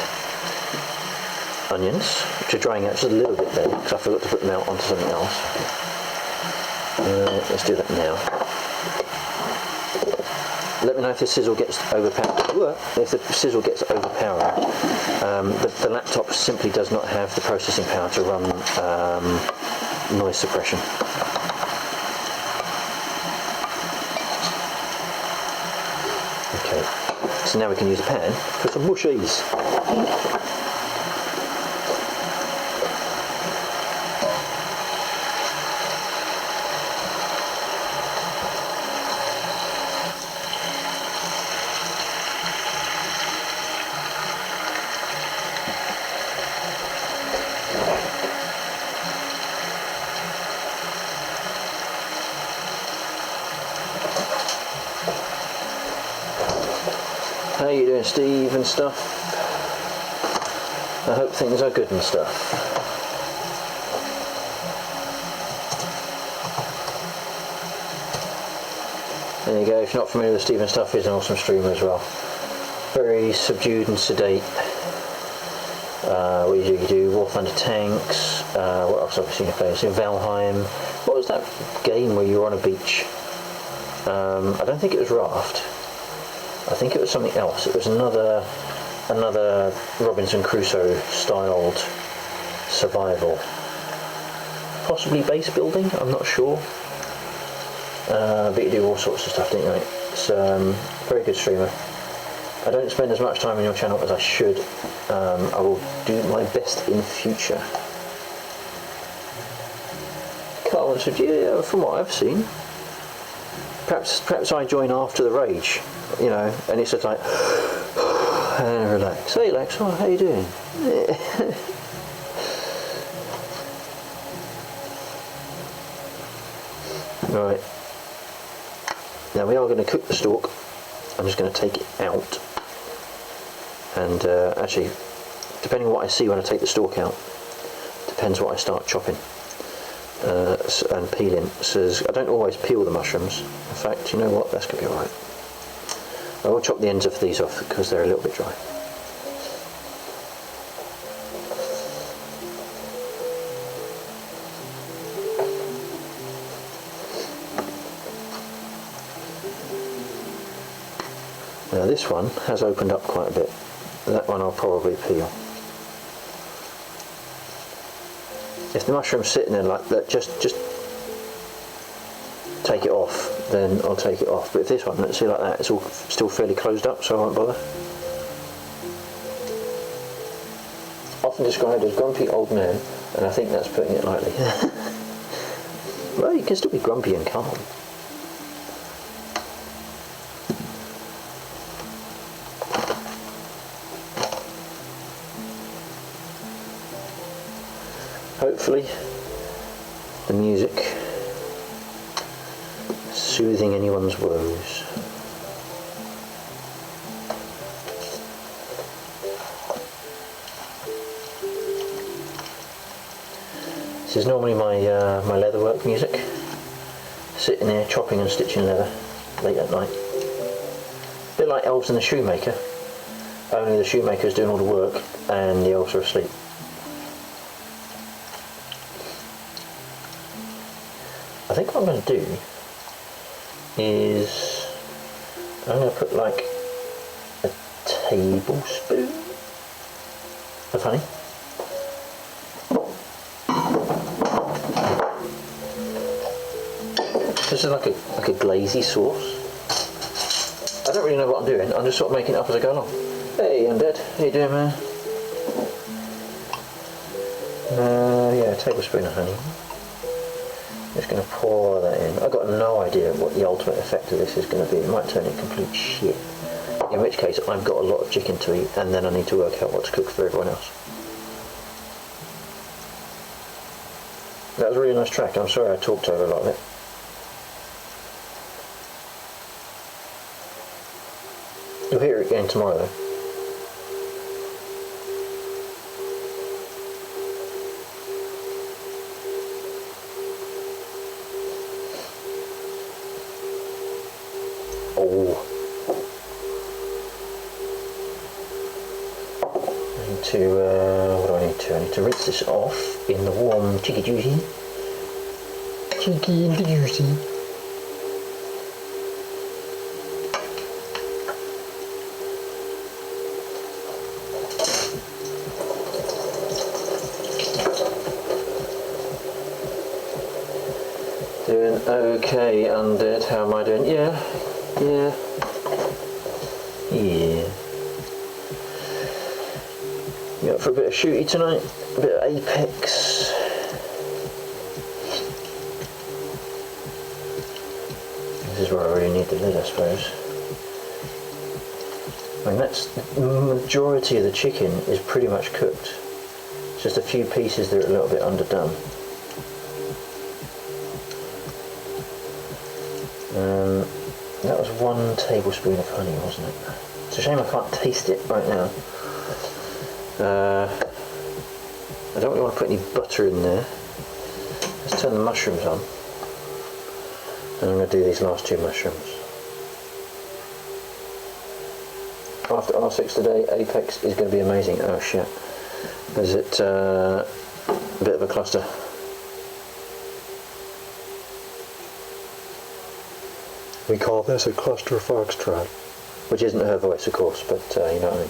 onions, which are drying out just a little bit there because I forgot to put them out onto something else. Let's do that now. Let me know if the sizzle gets overpowering. If the sizzle gets overpowering, the laptop simply does not have the processing power to run noise suppression. Okay, so now we can use a pan for some mushies. How you doing, Steve and stuff? I hope things are good and stuff. There you go. If you're not familiar with Steve and stuff, he's an awesome streamer as well. Very subdued and sedate. What you do? War Thunder Tanks. What else have I seen you play? So Valheim. What was that game where you were on a beach? I don't think it was Raft. I think it was something else. It was another Robinson Crusoe styled survival. Possibly base building, I'm not sure. But you do all sorts of stuff, don't you? It's very good streamer. I don't spend as much time on your channel as I should. I will do my best in future. Carl said, yeah, from what I've seen. Perhaps I join after the rage, you know, and it's just like, and relax. Hey Lex, oh, how you doing? Right. Now we are going to cook the stalk. I'm just going to take it out. And actually, depending on what I see when I take the stalk out, depends what I start chopping. And peeling. So I don't always peel the mushrooms. In fact, you know what? That's going to be alright. I will chop the ends of these off because they're a little bit dry. Now this one has opened up quite a bit. That one I'll probably peel. If the mushroom's sitting there like that, just take it off, then I'll take it off. But if this one, let's see like that, it's all still fairly closed up, so I won't bother. Often described as grumpy old man, and I think that's putting it lightly. Well, you can still be grumpy and calm. Hopefully the music soothing anyone's woes. This is normally my my leatherwork music. Sitting there chopping and stitching leather late at night. A bit like Elves and the Shoemaker, only the shoemaker's doing all the work and the elves are asleep. I think what I'm going to do is I'm going to put like a tablespoon of honey. This is like a glazy sauce. I don't really know what I'm doing. I'm just sort of making it up as I go along. Hey, Undead, how you doing, man? Yeah, a tablespoon of honey. Just going to pour that in. I've got no idea what the ultimate effect of this is going to be. It might turn into complete shit. In which case, I've got a lot of chicken to eat, and then I need to work out what to cook for everyone else. That was a really nice track. I'm sorry I talked over a lot of it. You'll hear it again tomorrow, though. need to, what do I need to? I need to rinse this off in the warm cheeky juicy. Cheeky and juicy. Doing okay, Undead. How am I doing? Yeah. You up for a bit of shooty tonight? A bit of Apex? This is where I really need the lid, I suppose. I mean, that's the majority of the chicken is pretty much cooked. It's just a few pieces that are a little bit underdone. That was 1 tablespoon of honey, wasn't it? It's a shame I can't taste it right now. I don't really want to put any butter in there. Let's turn the mushrooms on. And I'm going to do these last 2 mushrooms. After R6 today, Apex is going to be amazing. Oh shit. Is it a bit of a cluster? We call this a cluster foxtrot. Which isn't her voice, of course, but you know what I mean.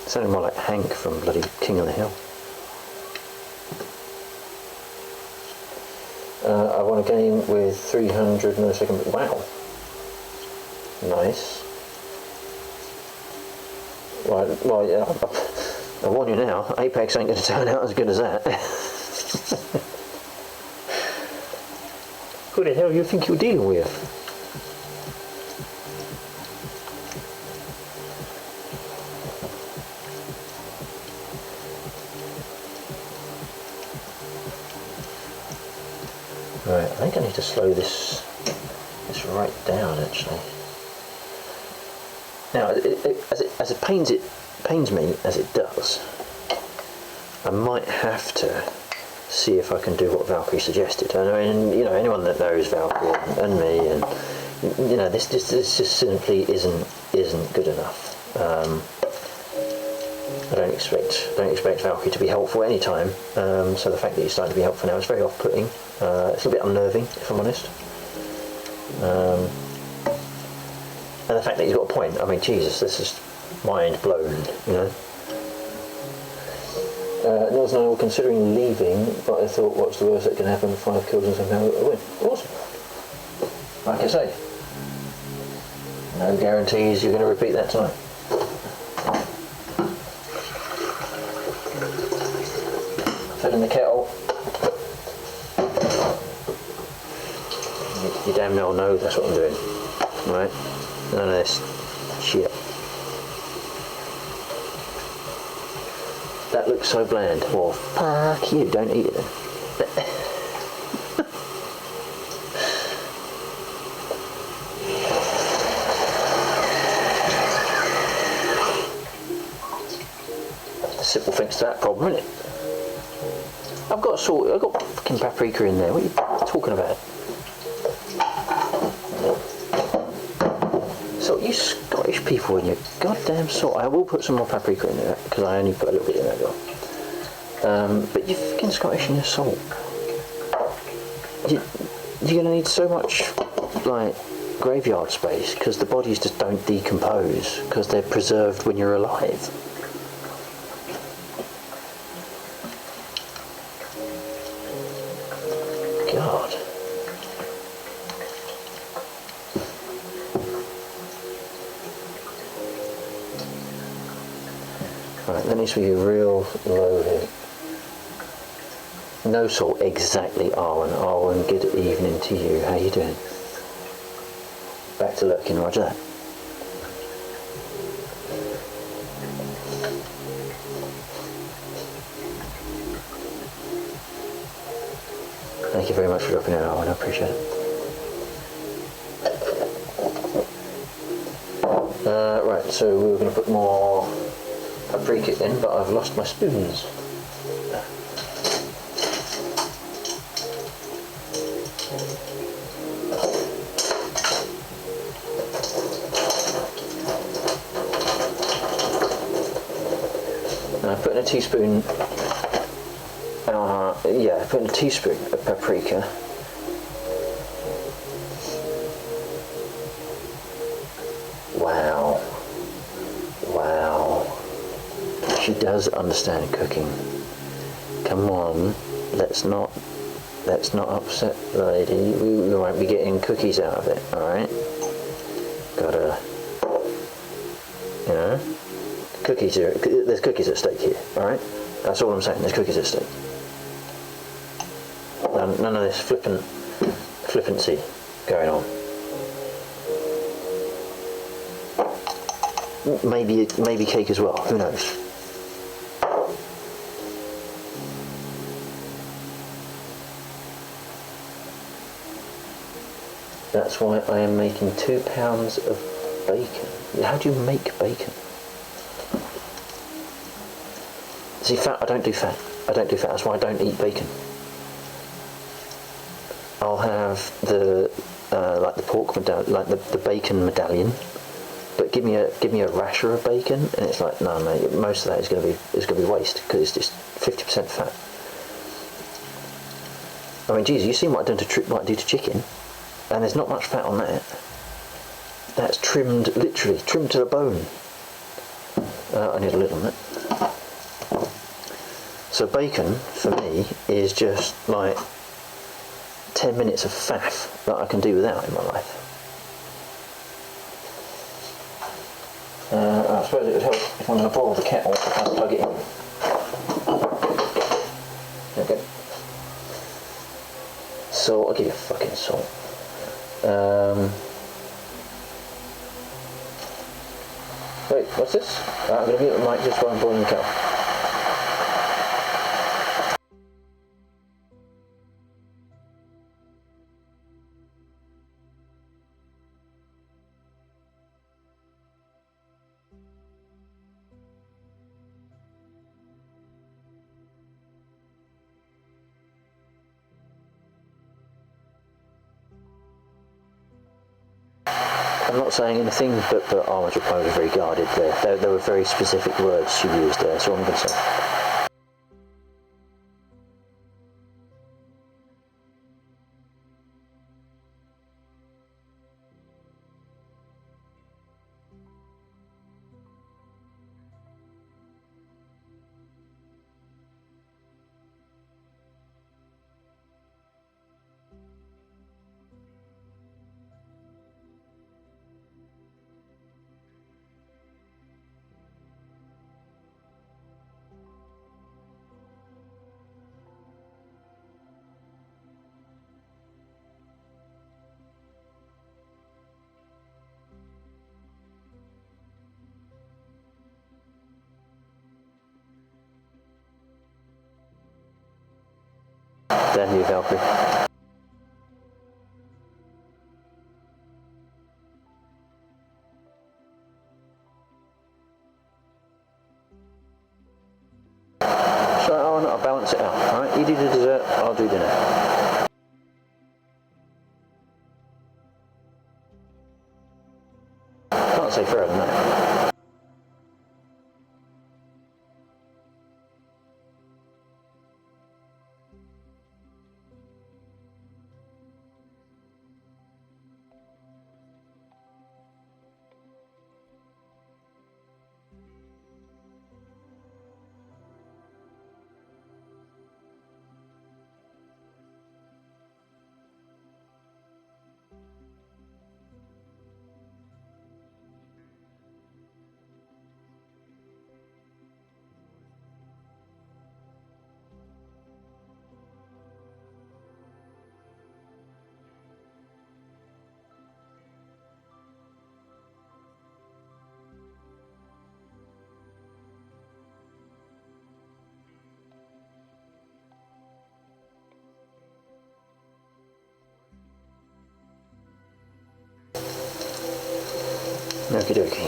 It sounded more like Hank from bloody King of the Hill. I won a game with 300 milliseconds. Wow. Nice. Well, yeah, I warn you now, Apex ain't going to turn out as good as that. Who the hell do you think you're dealing with? Right, I think I need to slow this right down actually. Now, as it pains me as it does, I might have to see if I can do what Valkyrie suggested. I mean, you know, anyone that knows Valkyrie and me, and you know, this just simply isn't good enough. I don't expect Valkyrie to be helpful any time. So the fact that he's starting to be helpful now is very off-putting. It's a little bit unnerving, if I'm honest. And the fact that he's got a point. I mean, Jesus, this is mind blown, you know. Nils and I were considering leaving, but I thought, what's the worst that can happen? 5 kills and somehow a win. Awesome. Like I say, no guarantees you're going to repeat that tonight. Fed in the kettle. You damn well know that's what I'm doing, right? None of this shit. That looks so bland. Well, fuck you, don't eat it then. Simple fix to that problem, isn't it? I've got fucking paprika in there. What are you talking about? So you Scottish people and your goddamn salt. I will put some more paprika in there because I only put a little bit in there though. But you fucking Scottish and your salt. You're gonna need so much like graveyard space because the bodies just don't decompose because they're preserved when you're alive. God. Right, that needs to be real low here. No salt, exactly, Arwen. Arwen, good evening to you. How you doing? Back to lurking, roger that. Thank you very much for dropping in, Arwen. I appreciate it. Right, so we were going to put more paprika in, but I've lost my spoons. put in a teaspoon. Yeah, put in a teaspoon of paprika. Wow. Wow. She does understand cooking. Come on, let's not upset the lady. We won't be getting cookies out of it, alright? Gotta, you know, there's cookies at stake here, alright? That's all I'm saying, there's cookies at stake. None of this flippancy going on. Maybe cake as well, who knows? That's why I am making 2 pounds of bacon. How do you make bacon? See, fat, I don't do fat. That's why I don't eat bacon. I'll have the like the pork medallion, like the bacon medallion, but give me a rasher of bacon, and it's like, no, mate, most of that is going to be waste because it's just 50% fat. I mean, geez, you seen what I do to chicken, and there's not much fat on that. That's trimmed, literally trimmed to the bone. I need a lid on that. So bacon for me is just like 10 minutes of faff that I can do without in my life. I suppose it would help if I'm going to boil the kettle, if I plug it in. Okay. Salt, I'll give you fucking salt. Wait, what's this? I'm going to mute the mic just while I'm boiling the kettle. I'm not saying anything, but Arma's reply was very guarded there. There were very specific words she used there, that's all I'm going to say. Damn you, Valkyrie. So I'll balance it out, alright? You do the dessert, I'll do dinner. Can't say further than that. Okie dokie.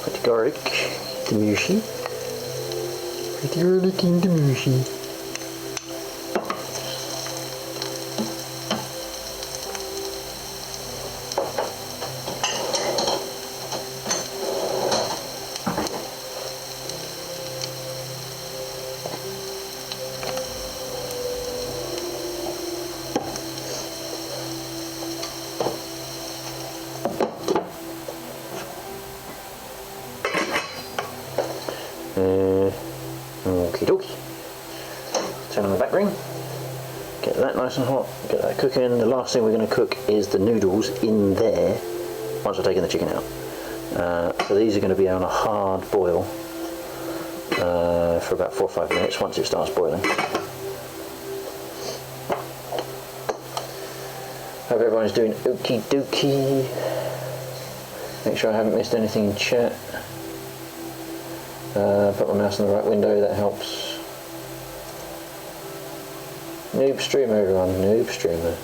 Put the garlic, the mushi. You're looking the mushy. Okie dokie. Turn on the back ring. Get that nice and hot. Get that cooking. The last thing we're going to cook is the noodles in there once I've taken the chicken out. So these are going to be on a hard boil for about 4 or 5 minutes once it starts boiling. Hope everyone's doing okie dokie. Make sure I haven't missed anything in chat. Put my mouse in the right window, that helps. Noob streamer, everyone, noob streamer.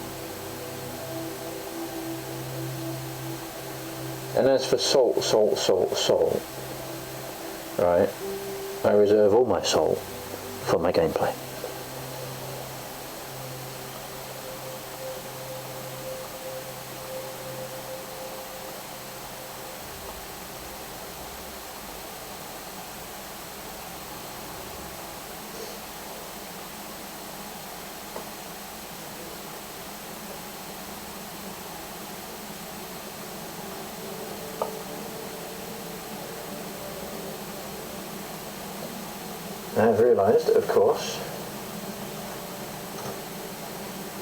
And as for salt, right, I reserve all my salt for my gameplay. I have realised, of course,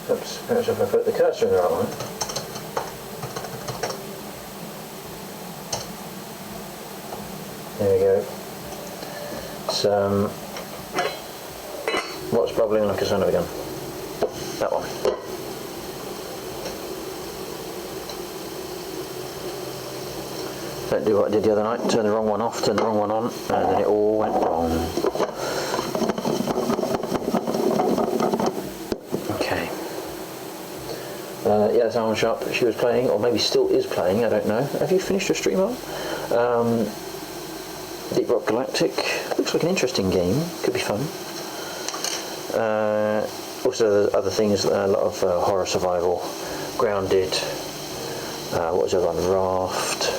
oops, perhaps if I put the cursor in the right one, there we go, some, what's bubbling like a son of a gun? That one. Don't do what I did the other night, turn the wrong one off, turn the wrong one on, and then it all went wrong. Okay. Yeah, Almond Sharp, she was playing, or maybe still is playing, I don't know. Have you finished your stream on? Deep Rock Galactic, looks like an interesting game, could be fun. Also other things, a lot of horror survival, Grounded, what was the other one, Raft,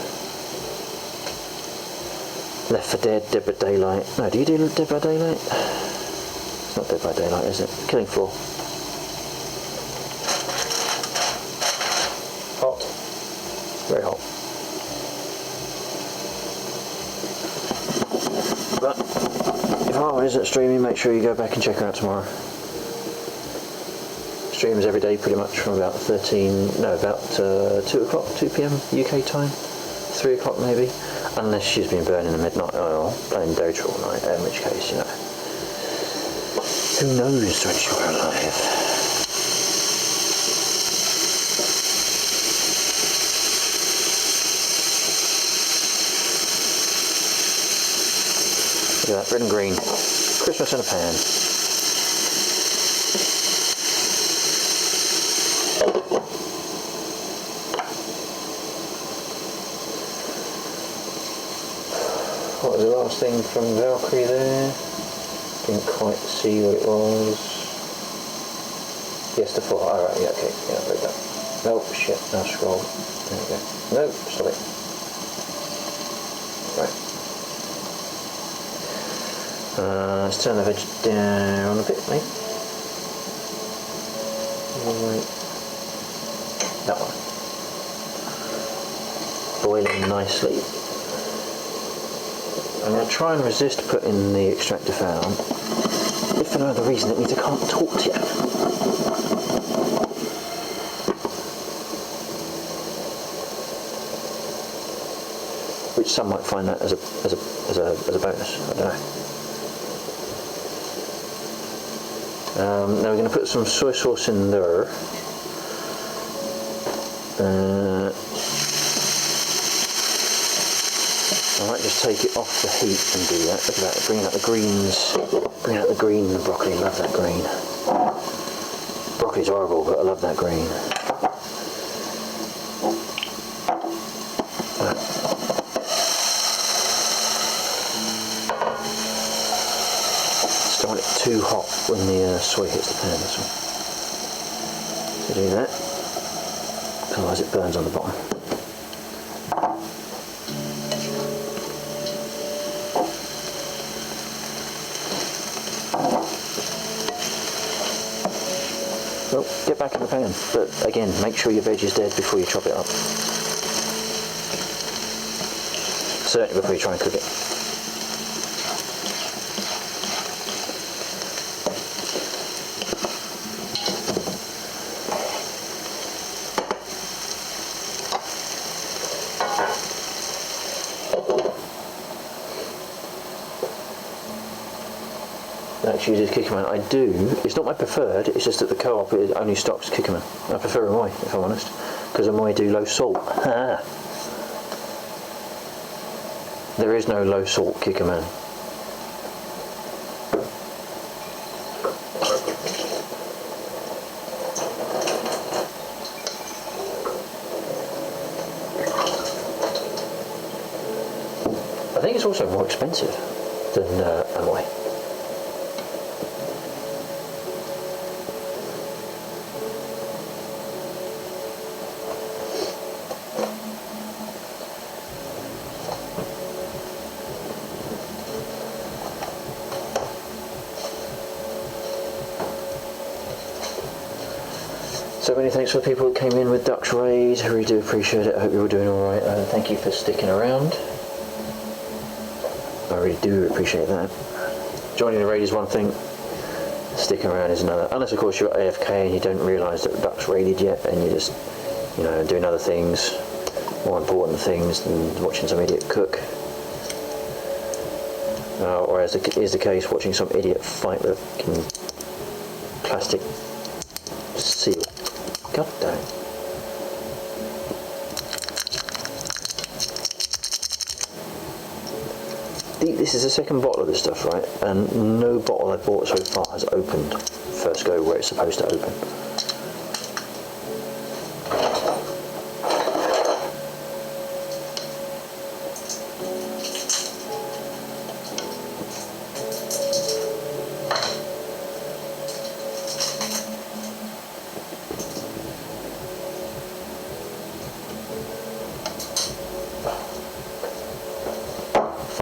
Left 4 Dead, Dead by Daylight. No, do you do Dead by Daylight? It's not Dead by Daylight, is it? Killing Floor. Hot. Very hot. But if Harvard isn't streaming, make sure you go back and check her out tomorrow. Streams every day pretty much from about 2 o'clock, 2 p.m. UK time. 3 o'clock maybe. Unless she's been burning the midnight oil, playing Dota all night, in which case, you know, who knows when she'll go live. Look at that, red and green. Christmas in a pan. What was the last thing from Valkyrie there? Didn't quite see what it was. Yes, the 4. Alright, yeah, okay, yeah, I've read that. Nope, shit, now scroll. There we go. Nope, stop it. Right. Let's turn the veg down a bit, maybe. Right. That one. Boiling nicely. I'm going to try and resist putting the extractor fan on, if for no other reason it means I can't talk to you. Which some might find that as a bonus, I don't know. Now we're going to put some soy sauce in there. I might just take it off the heat and do that. Look at that, bringing out the greens. Bring out the green in the broccoli, love that green. Broccoli's horrible, but I love that green. want it too hot when the soy hits the pan, that's all. So do that, otherwise it burns on the bottom. Well, get back in the pan, but again, make sure your veg is dead before you chop it up. Certainly before you try and cook it. That uses Kikkoman. I do. It's not my preferred. It's just that the co-op only stocks Kikkoman. I prefer Amoy, if I'm honest, because Amoy do low salt. There is no low salt Kikkoman. I think it's also more expensive than Amoy. So many thanks for the people who came in with Duck's Raid. I really do appreciate it. I hope you're all doing alright. Thank you for sticking around. I really do appreciate that. Joining the raid is one thing, sticking around is another. Unless of course you're AFK and you don't realise that Duck's raided yet and you're just, you know, doing other things, more important things than watching some idiot cook. Or as is the case, watching some idiot fight with a plastic seal. God damn. This is the second bottle of this stuff, right? And no bottle I've bought so far has opened first go where it's supposed to open.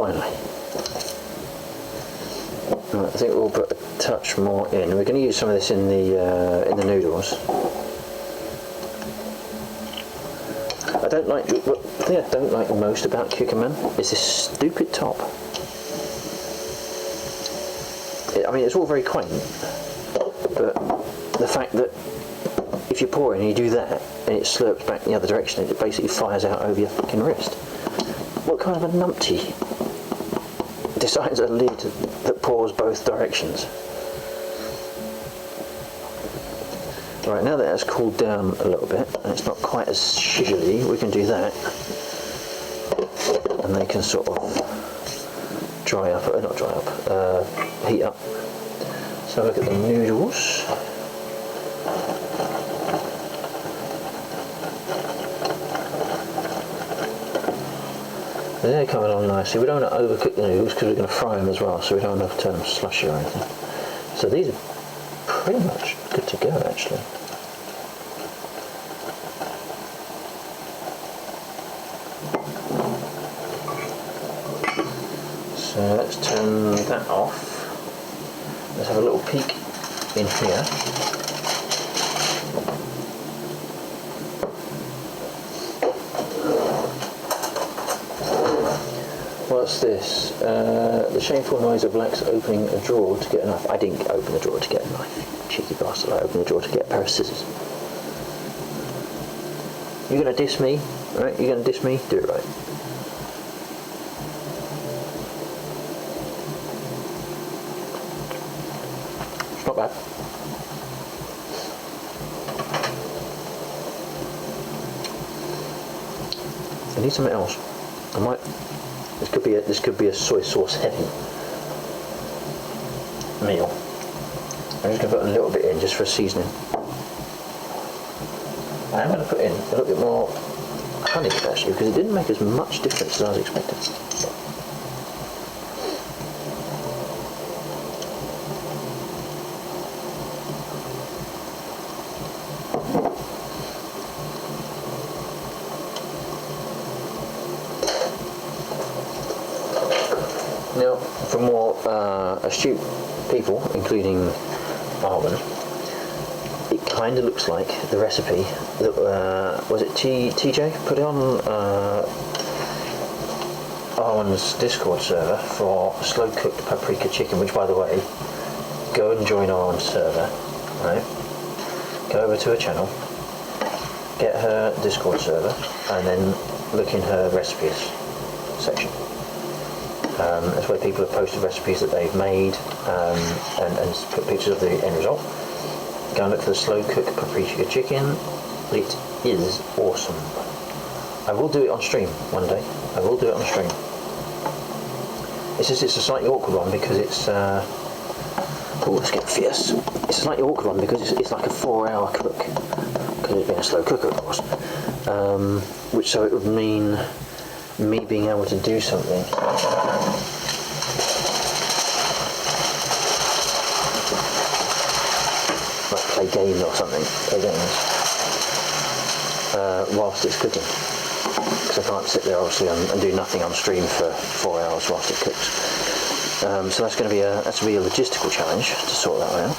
Finally. Right, I think we'll put a touch more in. We're going to use some of this in the noodles. I don't like the thing I don't like most about Kikkoman is this stupid top. I mean, it's all very quaint, but the fact that if you pour in and you do that and it slurps back in the other direction, it basically fires out over your fucking wrist. What kind of a numpty decides a lid that pours both directions? Right, now that it's cooled down a little bit and it's not quite as shizzly, we can do that, and they can sort of dry up, not dry up, heat up. So look at the noodles. They're coming along nicely. We don't want to overcook the noodles because we're going to fry them as well, so we don't want to turn them slushy or anything. So these are pretty much good to go, actually. So let's turn that off. Let's have a little peek in here. What's this? The shameful noise of Black's opening a drawer to get a knife. I didn't open the drawer to get a knife. Cheeky bastard, I opened the drawer to get a pair of scissors. You're going to diss me? Right? You're going to diss me? Do it right. It's not bad. I need something else. I might. This could be a soy sauce heavy meal. I'm just going to put a little bit in just for seasoning. I am going to put in a little bit more honey actually, because it didn't make as much difference as I was expecting. Now, for more astute people, including Arwen, it kind of looks like the recipe that was it TJ put it on Arwen's Discord server for slow cooked paprika chicken. Which, by the way, go and join Arwen's server. Right? Go over to her channel, get her Discord server, and then look in her recipes section. That's where people have posted recipes that they've made and put pictures of the end result. Go and look for the slow cooked paprika chicken. It is awesome. I will do it on stream one day. I will do it on stream. It's just it's a slightly awkward one because it's oh, let's get fierce. It's a slightly awkward one because it's like a 4-hour cook because it's been a slow cooker, of course. Which so it would mean me being able to do something like play games or something, whilst it's cooking, because I can't sit there obviously and do nothing on stream for 4 hours whilst it cooks. So that's going to be a logistical challenge to sort that one out.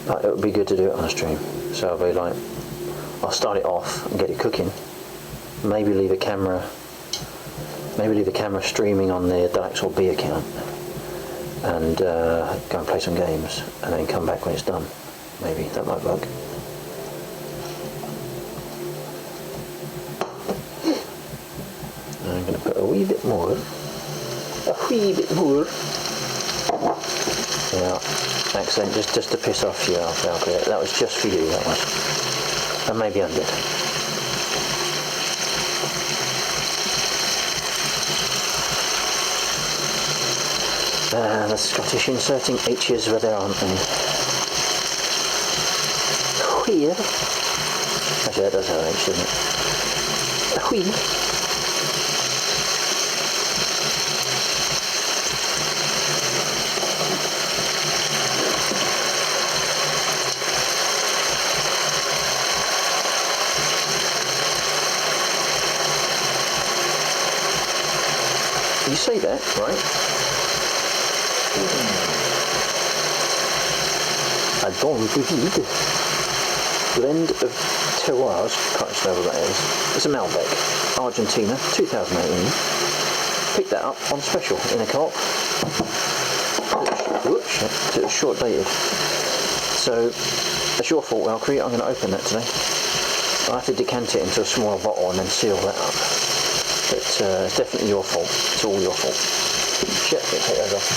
But it would be good to do it on a stream. So I'll be like, I'll start it off and get it cooking. Maybe leave a camera streaming on the Dalaxor B account, and go and play some games, and then come back when it's done. Maybe that might work. I'm going to put a wee bit more. Yeah, excellent. Just to piss off you, Valkyrie. That was just for you. That was, and maybe I'm good. The Scottish inserting H's where there aren't any. Wheel. Actually, that does have an H, doesn't it? A wheel. You say that, right? A bon vide blend of terroirs, can't just know what that is. It's a Malbec, Argentina, 2018. Picked that up on special in a co-op. Whoops, it was short dated. So, it's your fault, Valkyrie. I'm going to open that today. I'll have to decant it into a smaller bottle and then seal that up. But it's definitely your fault. It's all your fault. Shit, I can't take those off.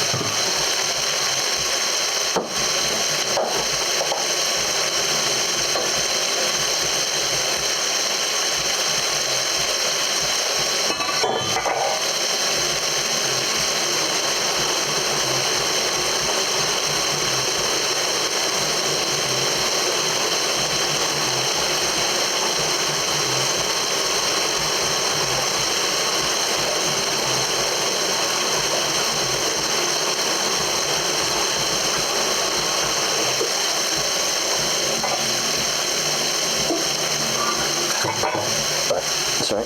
Sorry, I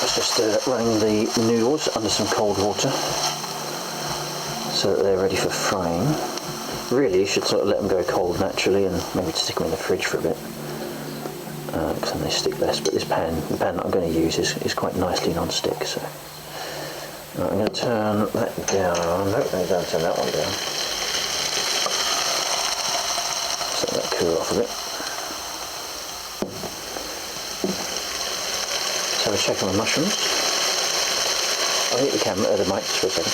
was just running the noodles under some cold water so that they're ready for frying. Really, you should sort of let them go cold naturally and maybe stick them in the fridge for a bit, because then they stick less. But this pan, the pan that I'm going to use is quite nicely non-stick. So right, I'm going to turn that down. Nope, I don't turn that one down. Just let that cool off a bit. Have a check on the mushrooms. I'll hit the camera, the mic just for a second.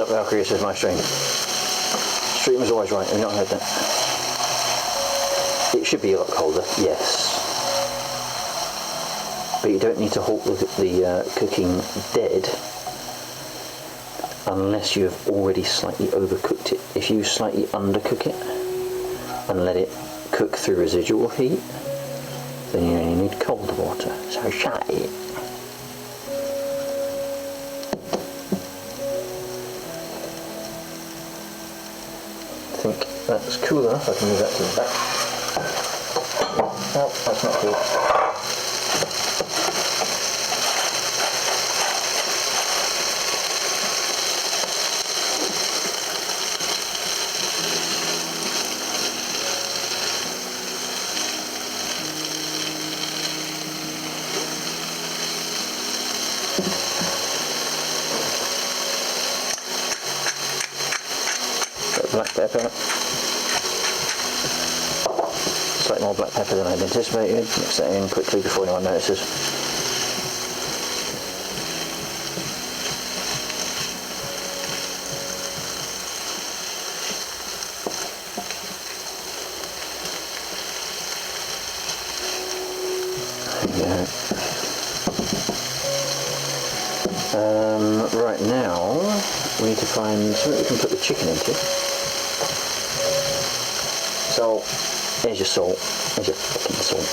up, Valkyrie, this is my stream. Stream is always right, have you not heard that? It should be a lot colder, yes. But you don't need to halt the cooking dead unless you have already slightly overcooked it. If you slightly undercook it and let it cook through residual heat, then you only need cold water. So shut it. I think that's cool enough. I can move that to the back. No, that's not cool. Black pepper. Slightly more black pepper than I'd anticipated. Mix that in quickly before anyone notices. There you go. Right now, we need to find something we can put the chicken into. So, there's your salt. There's your fucking salt.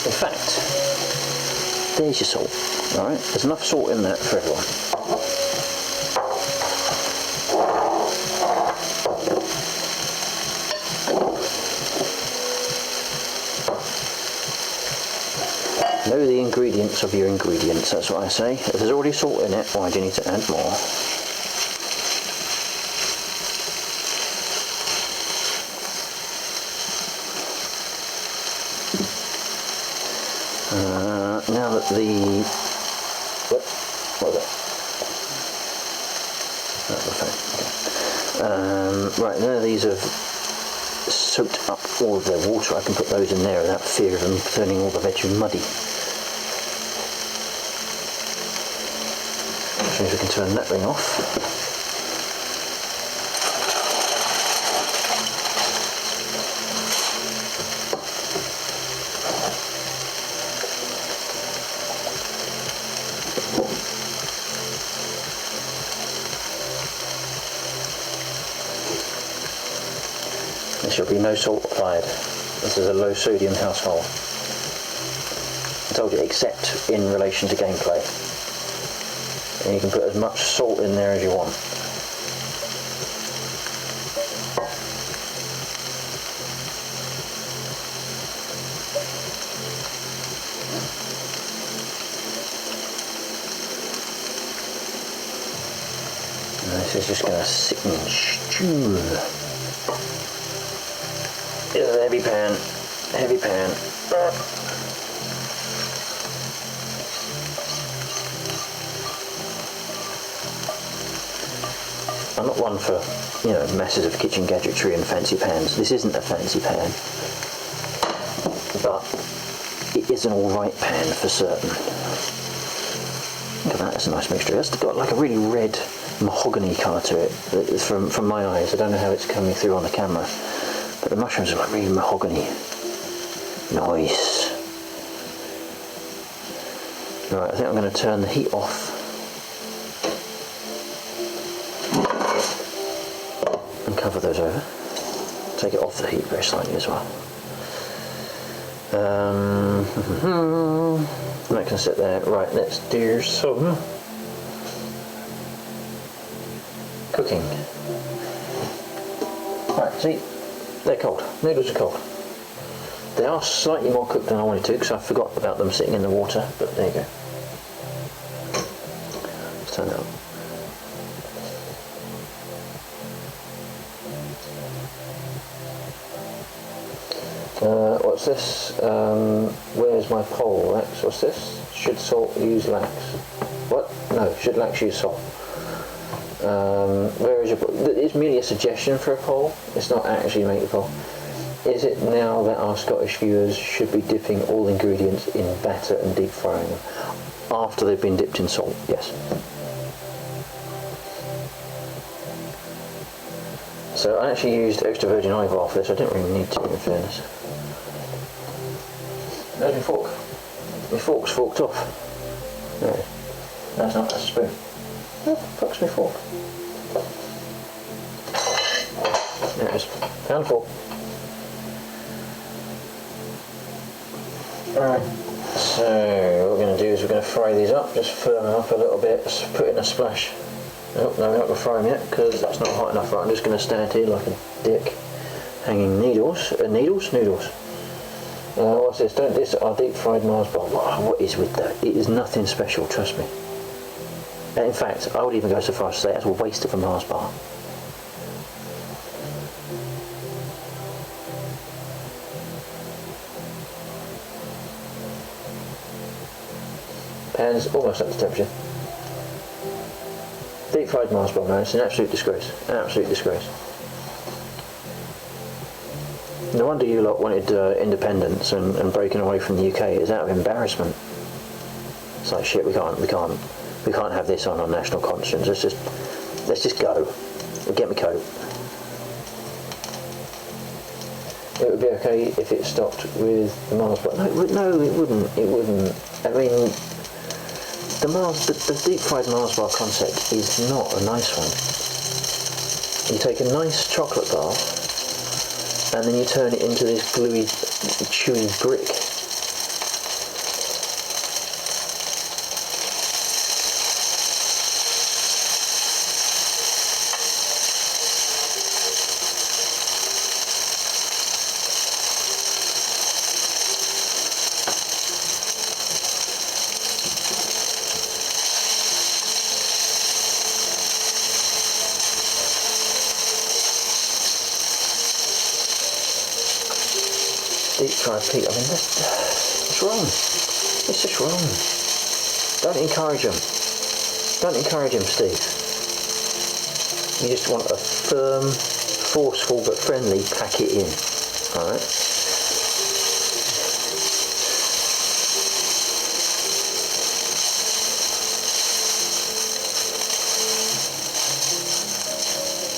In fact, there's your salt. Alright, there's enough salt in that for everyone. Know the ingredients of your ingredients, that's what I say. If there's already salt in it, why do you need to add more? Now that the... What was that? That's the phone. Okay. Right, now these have soaked up all of their water. I can put those in there without fear of them turning all the veg muddy. Which means we can turn that ring off. There shall be no salt applied. This is a low sodium household. I told you, except in relation to gameplay. And you can put as much salt in there as you want. And this is just going to sit and stew. It's a heavy pan, heavy pan. I'm not one for, you know, masses of kitchen gadgetry and fancy pans. This isn't a fancy pan, but it is an alright pan for certain. Look at that, that's a nice mixture. It's got like a really red mahogany colour to it from my eyes. I don't know how it's coming through on the camera, but the mushrooms are like really mahogany. Nice. Right, I think I'm going to turn the heat off. And cover those over. Take it off the heat very slightly as well. That can sit there. Right, let's do some cooking. Right, see, they're cold. Noodles are cold. They are slightly more cooked than I wanted to because I forgot about them sitting in the water, but there you go. Let's turn that on. What's this? Where's my poll, Lex? What's this? Should salt use lax? What? No, should lax use salt? Where is your poll? It's merely a suggestion for a poll. It's not actually make the poll. Is it now that our Scottish viewers should be dipping all ingredients in batter and deep frying them after they've been dipped in salt? Yes. So I actually used extra virgin olive oil for this. I didn't really need to, in fairness. There's my fork. My fork's forked off. No, that's not, that's a spoon. Oh, fuck's my fork. There it is. Found the fork. Alright, so what we're going to do is we're going to fry these up, just firm them up a little bit, put in a splash. Oh, no, we're not going to fry them yet because that's not hot enough. Right, I'm just going to stand here like a dick, hanging noodles. What's this? This are deep fried Mars bar. What is with that? It is nothing special, trust me. And in fact, I would even go so far as to say that's a waste of a Mars bar. Pan's almost up to temperature. Deep fried Mars bar, man, it's an absolute disgrace. An absolute disgrace. No wonder you lot wanted independence and breaking away from the UK. It's out of embarrassment. It's like shit. We can't have this on our national conscience. Let's just go. Get me coat. It would be okay if it stopped with the Mars bar. No, it wouldn't. It wouldn't. I mean, the deep fried Mars bar concept is not a nice one. You take a nice chocolate bar and then you turn it into this gluey, chewy brick. Deep fried pig, I mean, it's wrong. It's just wrong. Don't encourage them. Don't encourage them, Steve. You just want a firm, forceful but friendly pack it in. Alright?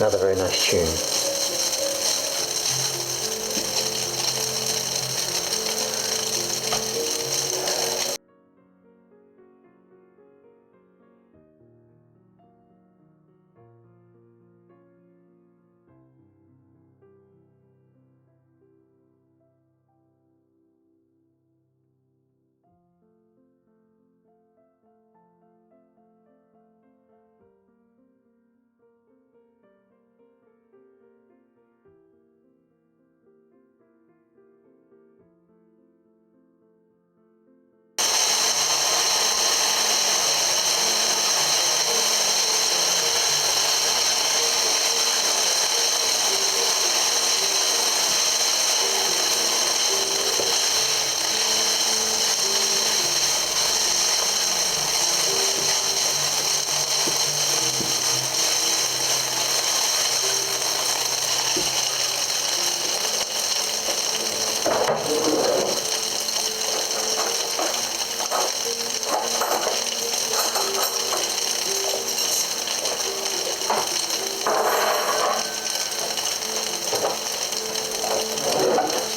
Another very nice tune.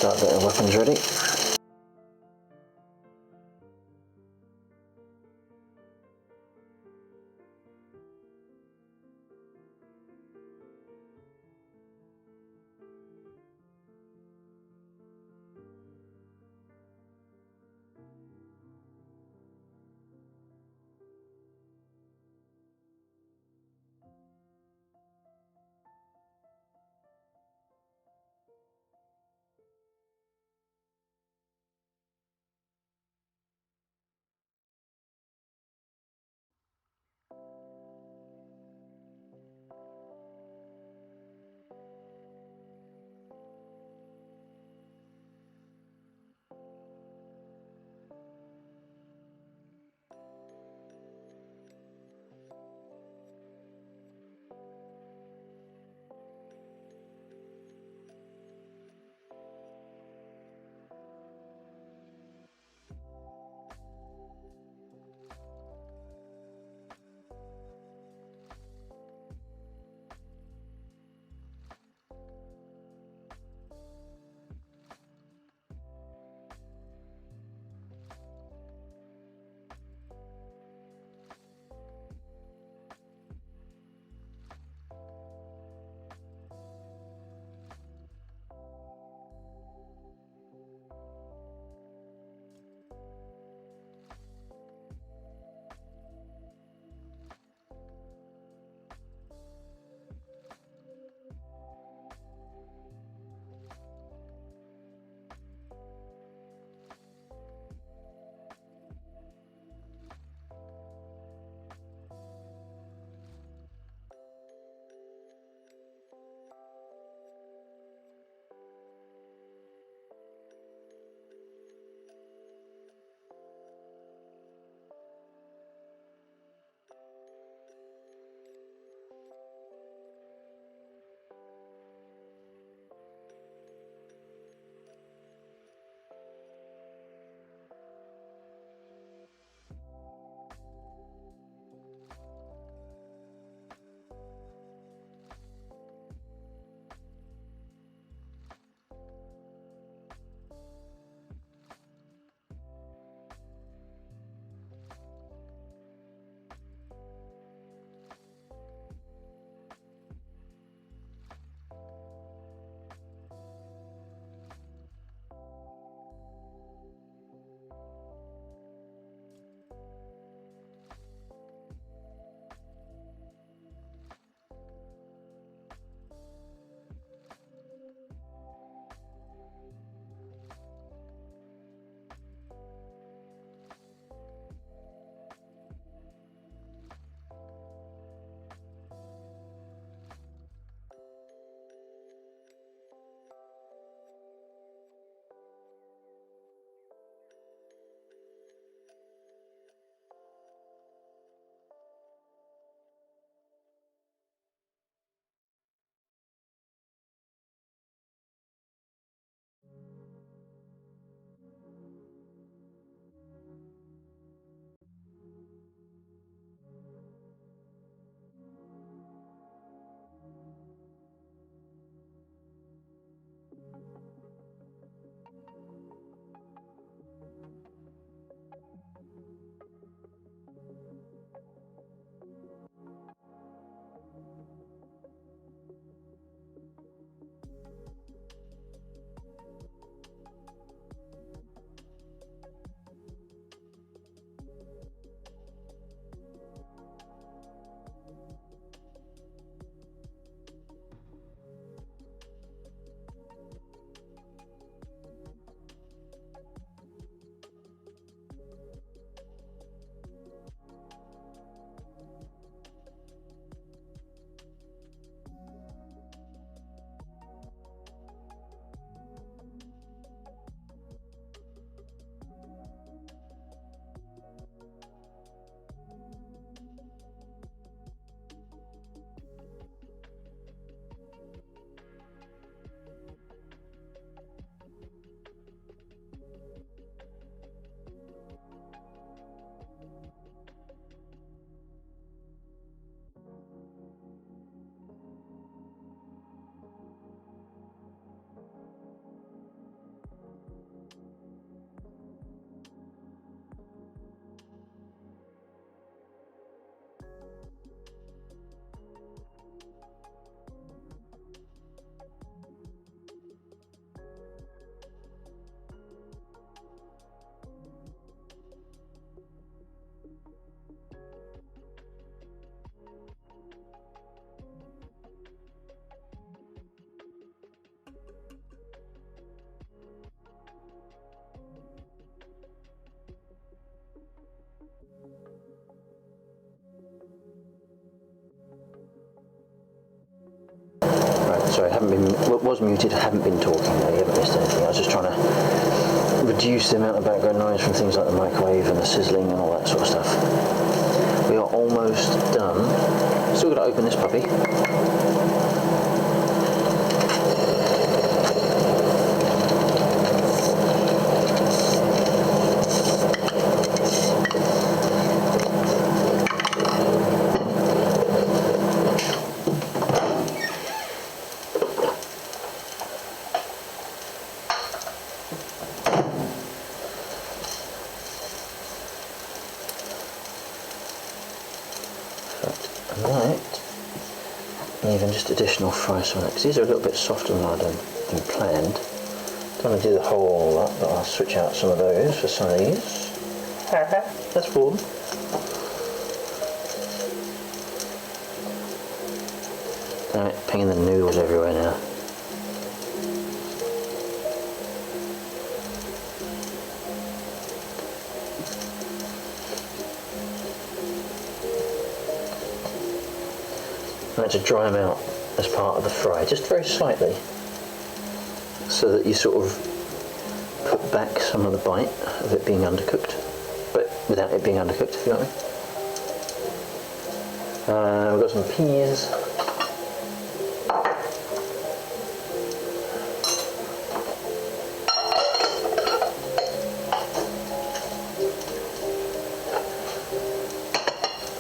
Start getting weapons ready. Right, sorry, I haven't been, was muted, haven't been talking though, you haven't missed anything. I was just trying to reduce the amount of background noise from things like the microwave and the sizzling and all that sort of stuff. We are almost done. Still got to open this puppy. Even just additional fry some of that, because these are a little bit softer than I'd planned. Don't want to do the whole lot, but I'll switch out some of those for some of these. That's warm. Damn it, pinging the noodles everywhere now. I like to dry them out as part of the fry, just very slightly, so that you sort of put back some of the bite of it being undercooked, but without it being undercooked, if you know what I mean. We've got some peas.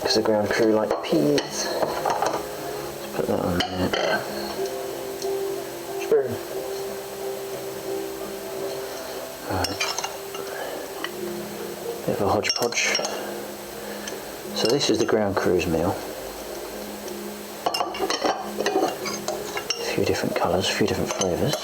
Because the ground crew like peas. Put that on there. Spoon. Right. Bit of a hodgepodge. So this is the ground crew's meal. A few different colours, a few different flavours.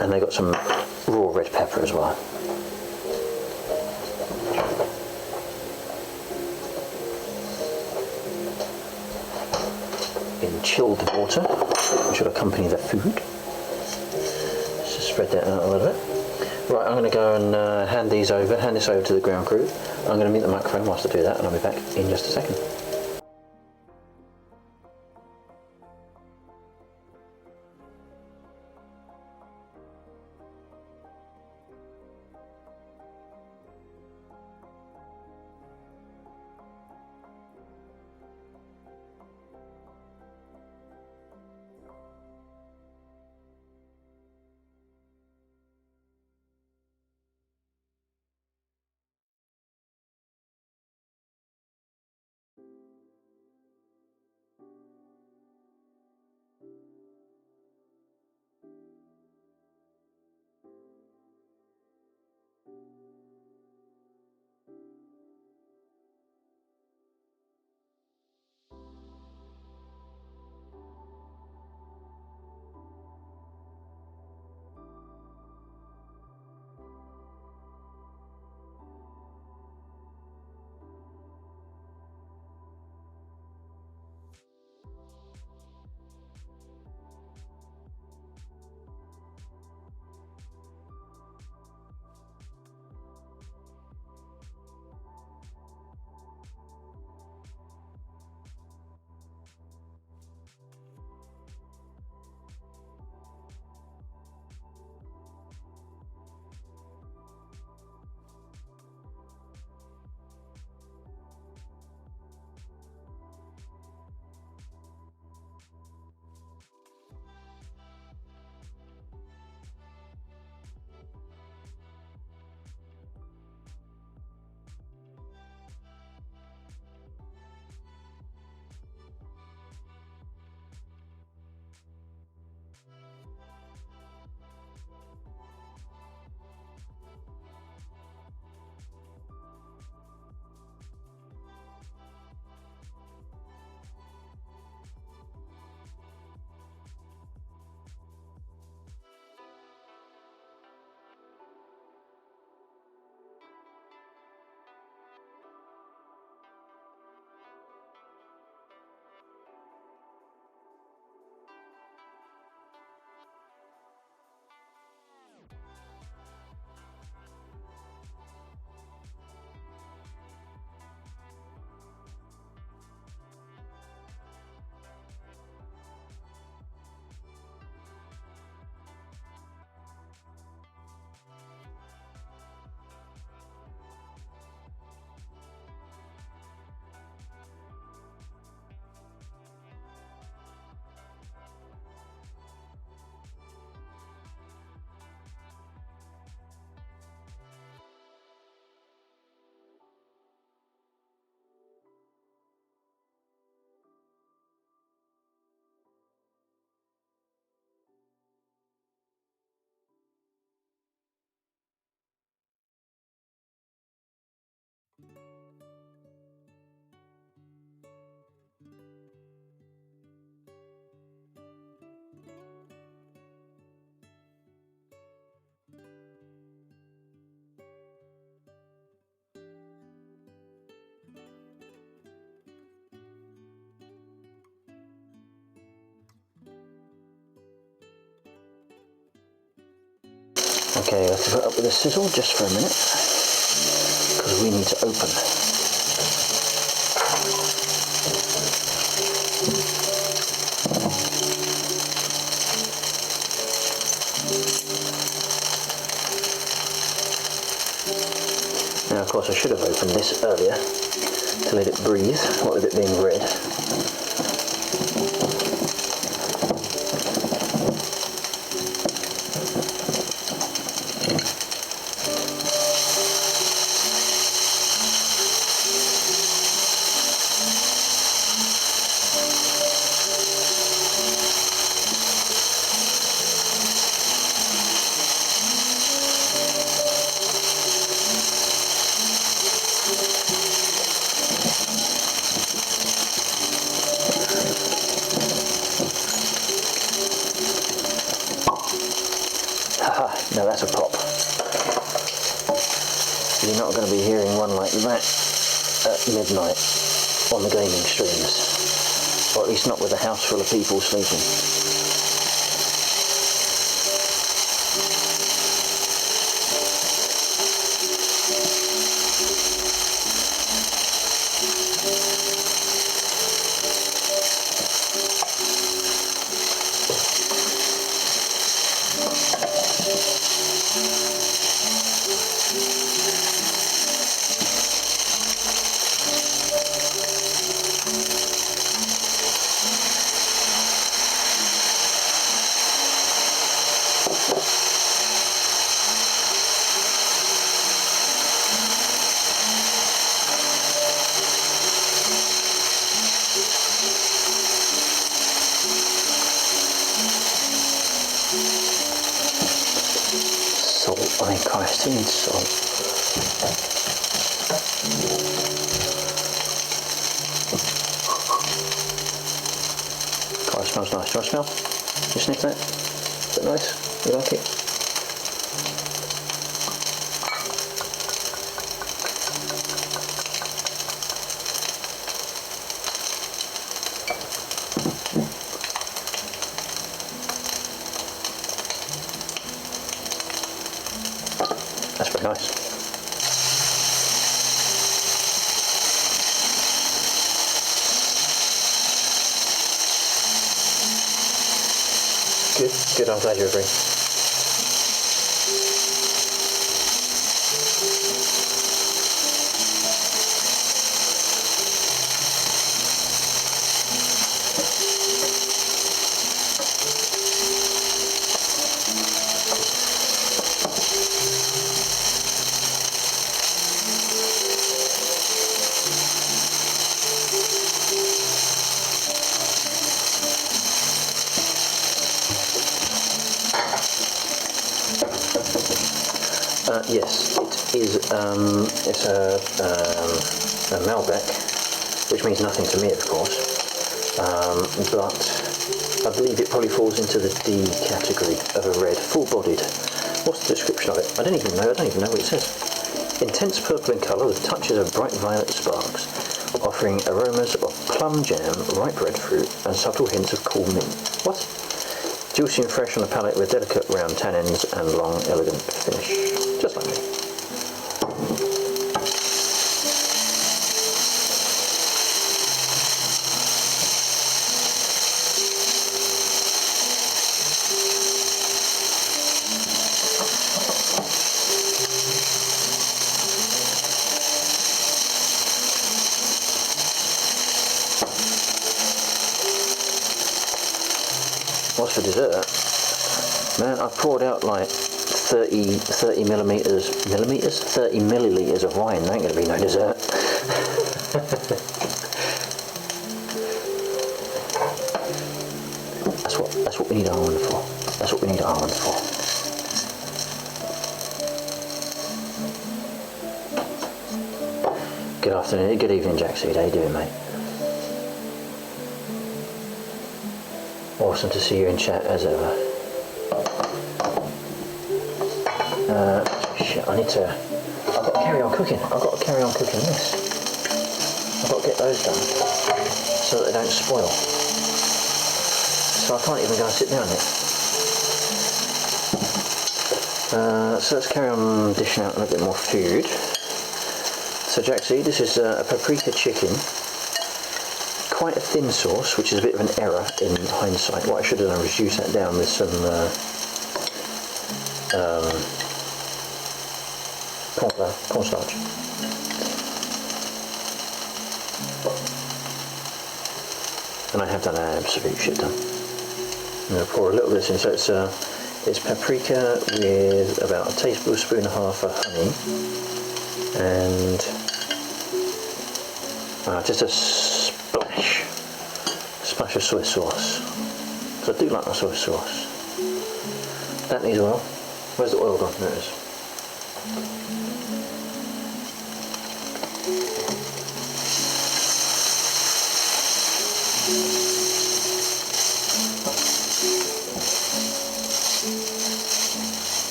And they got some raw red pepper as well. In chilled water, which will accompany the food. Let's just spread that out a little bit. Right, I'm going to go and hand this over to the ground crew. I'm going to mute the microphone whilst I do that, and I'll be back in just a second. Okay, I have to put up with the sizzle just for a minute because we need to open. Now, of course, I should have opened this earlier to let it breathe, what with it being red. Haha, now that's a pop. You're not going to be hearing one like that at midnight on the gaming streams, or at least not with a house full of people sleeping. Salt, I think I still need salt. God, it smells nice. Do I smell? You sniff that? Is that nice? You like it? That's very nice. Good, I'm glad you agree. Yes, it is. It's a Malbec, which means nothing to me, of course. But I believe it probably falls into the D category of a red, full-bodied. What's the description of it? I don't even know what it says. Intense purple in colour with touches of bright violet sparks, offering aromas of plum jam, ripe red fruit, and subtle hints of cool mint. What? Juicy and fresh on the palate with delicate round tannins and long, elegant finish. Just like me. What's for dessert? Man, I poured out like 30 millilitres of wine. That ain't gonna be no dessert. That's what we need our oven for. That's what we need our oven for. Good afternoon, good evening, Jack Seed. How you doing, mate? Awesome to see you in chat as ever. Shit, I've got to carry on cooking. I've got to carry on cooking this. I've got to get those done so that they don't spoil. So I can't even go and sit down yet. So let's carry on dishing out a little bit more food. So Jack, see, this is a paprika chicken. Quite a thin sauce, which is a bit of an error in hindsight. What I should have done was reduce that down with some cornstarch. And I have done absolute shit ton. I'm going to pour a little bit of this in. So it's paprika with about a tablespoon and a half of honey and just a splash of soy sauce. So I do like my soy sauce. That needs oil. Where's the oil gone? There it is.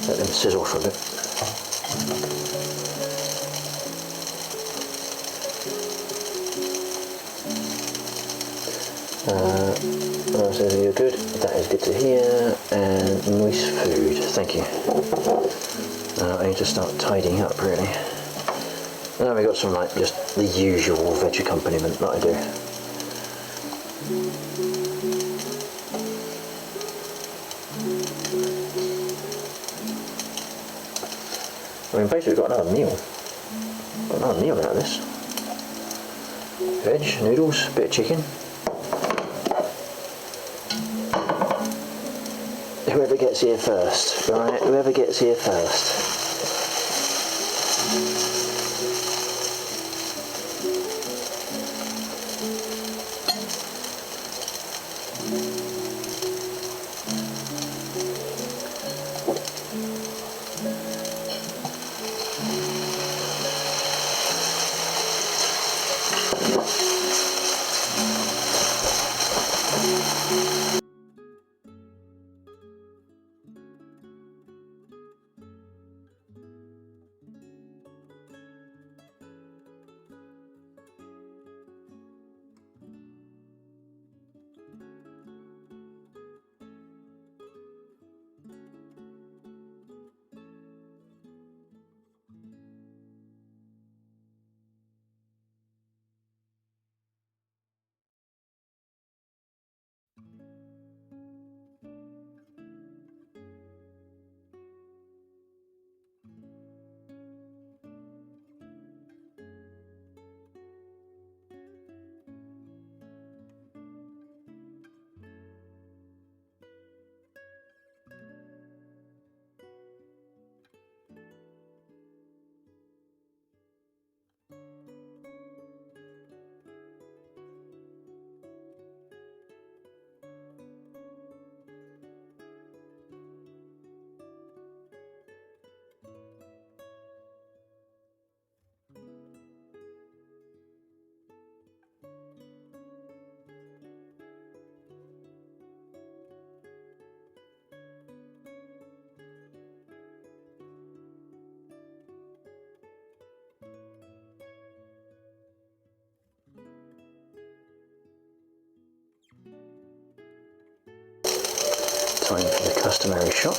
Let them sizzle for a bit. So you're good. That is good to hear. And nice food. Thank you. I need to start tidying up really. And then we got some like just the usual veg accompaniment that I do. I mean, basically, we've got another meal. Got another meal out of this. Veg, noodles, bit of chicken. Whoever gets here first, right? Whoever gets here first. Time for the customary shot.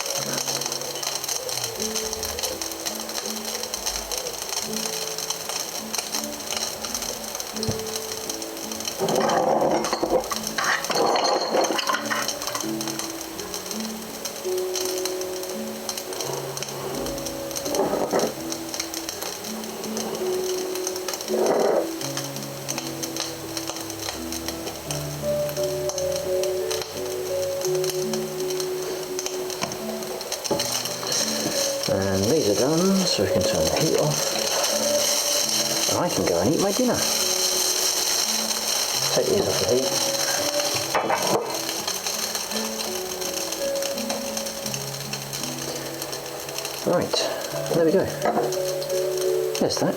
And these are done, so we can turn the heat off. And I can go and eat my dinner. Take these off the heat. Right, there we go. There's that.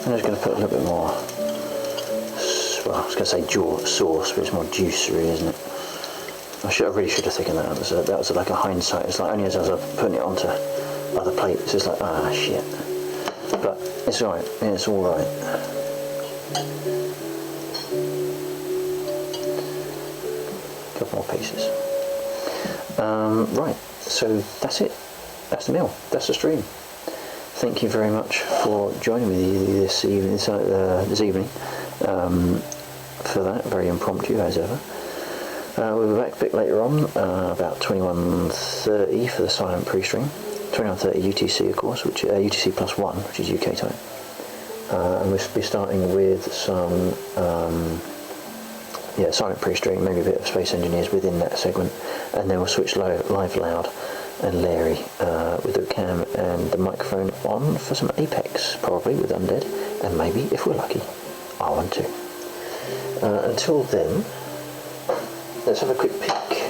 I'm just going to put a little bit more, well, I was going to say sauce, but it's more juicery, isn't it? I really should have thickened that up. That was like a hindsight. It's like only as I was putting it onto other plates, it's like, ah, shit. But it's alright. It's alright. A couple more pieces. Right, so that's it. That's the meal. That's the stream. Thank you very much for joining me this evening. For that, very impromptu as ever. We'll be back a bit later on, about 21:30 for the silent pre-stream. 21:30 UTC, of course, which UTC +1, which is UK time. And we'll be starting with some silent pre-stream, maybe a bit of Space Engineers within that segment, and then we'll switch live loud and Larry with the cam and the microphone on for some Apex, probably with Undead, and maybe, if we're lucky, R12. Until then, let's have a quick peek.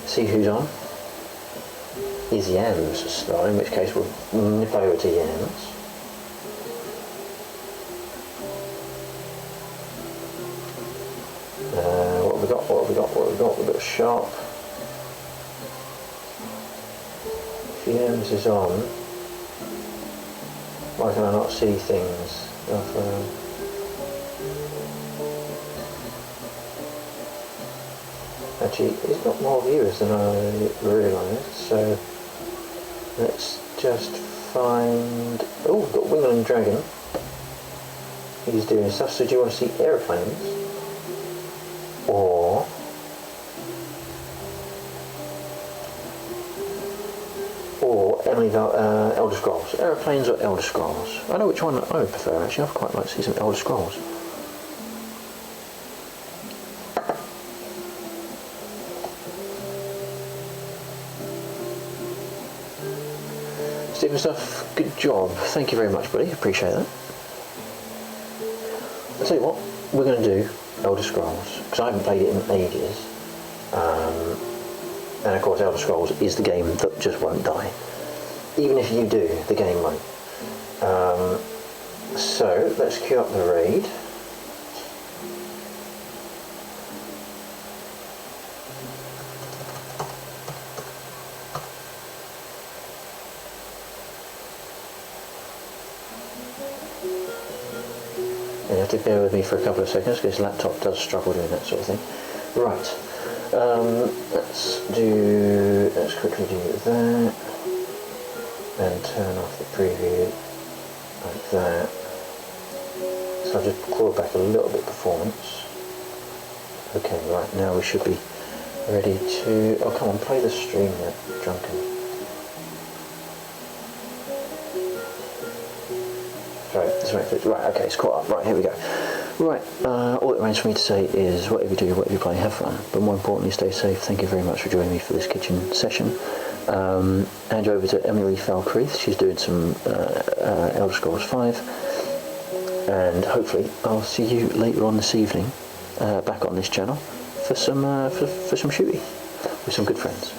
See who's on. Is Yams still, in which case we'll nip over to Yams. What have we got? We've got a Sharp. If Yams is on, why can I not see things? Actually, he's got more viewers than I realised, so let's just find... Oh, we've got Wingling Dragon. He's doing stuff. So do you want to see aeroplanes? Or... Emily Elder Scrolls. Aeroplanes or Elder Scrolls? I know which one I would prefer, actually. I'd quite like to see some Elder Scrolls. Stephen Stuff, good job. Thank you very much, buddy. Appreciate that. I'll tell you what, we're going to do Elder Scrolls, because I haven't played it in ages. And of course, Elder Scrolls is the game that just won't die. Even if you do, the game won't. So, let's queue up the raid. You have to bear with me for a couple of seconds because this laptop does struggle doing that sort of thing. Right, let's quickly do that and turn off the preview like that. So I'll just claw back a little bit performance. Okay, right, now we should be ready to... Oh, come on, play the stream there, drunken. Right, okay, it's caught up. Right, here we go. Right, all it remains for me to say is whatever you do, whatever you play, have fun. But more importantly, stay safe. Thank you very much for joining me for this kitchen session. Hand you over to Emily Falkreath. She's doing some Elder Scrolls 5. And hopefully I'll see you later on this evening back on this channel for some shooty with some good friends.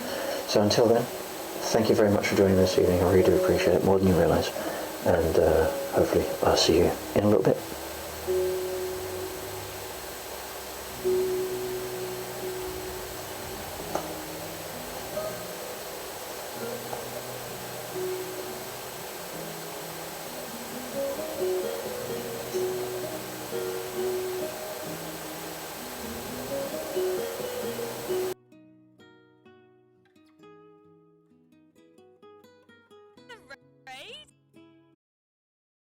So until then, thank you very much for joining me this evening. I really do appreciate it more than you realise. And hopefully I'll see you in a little bit.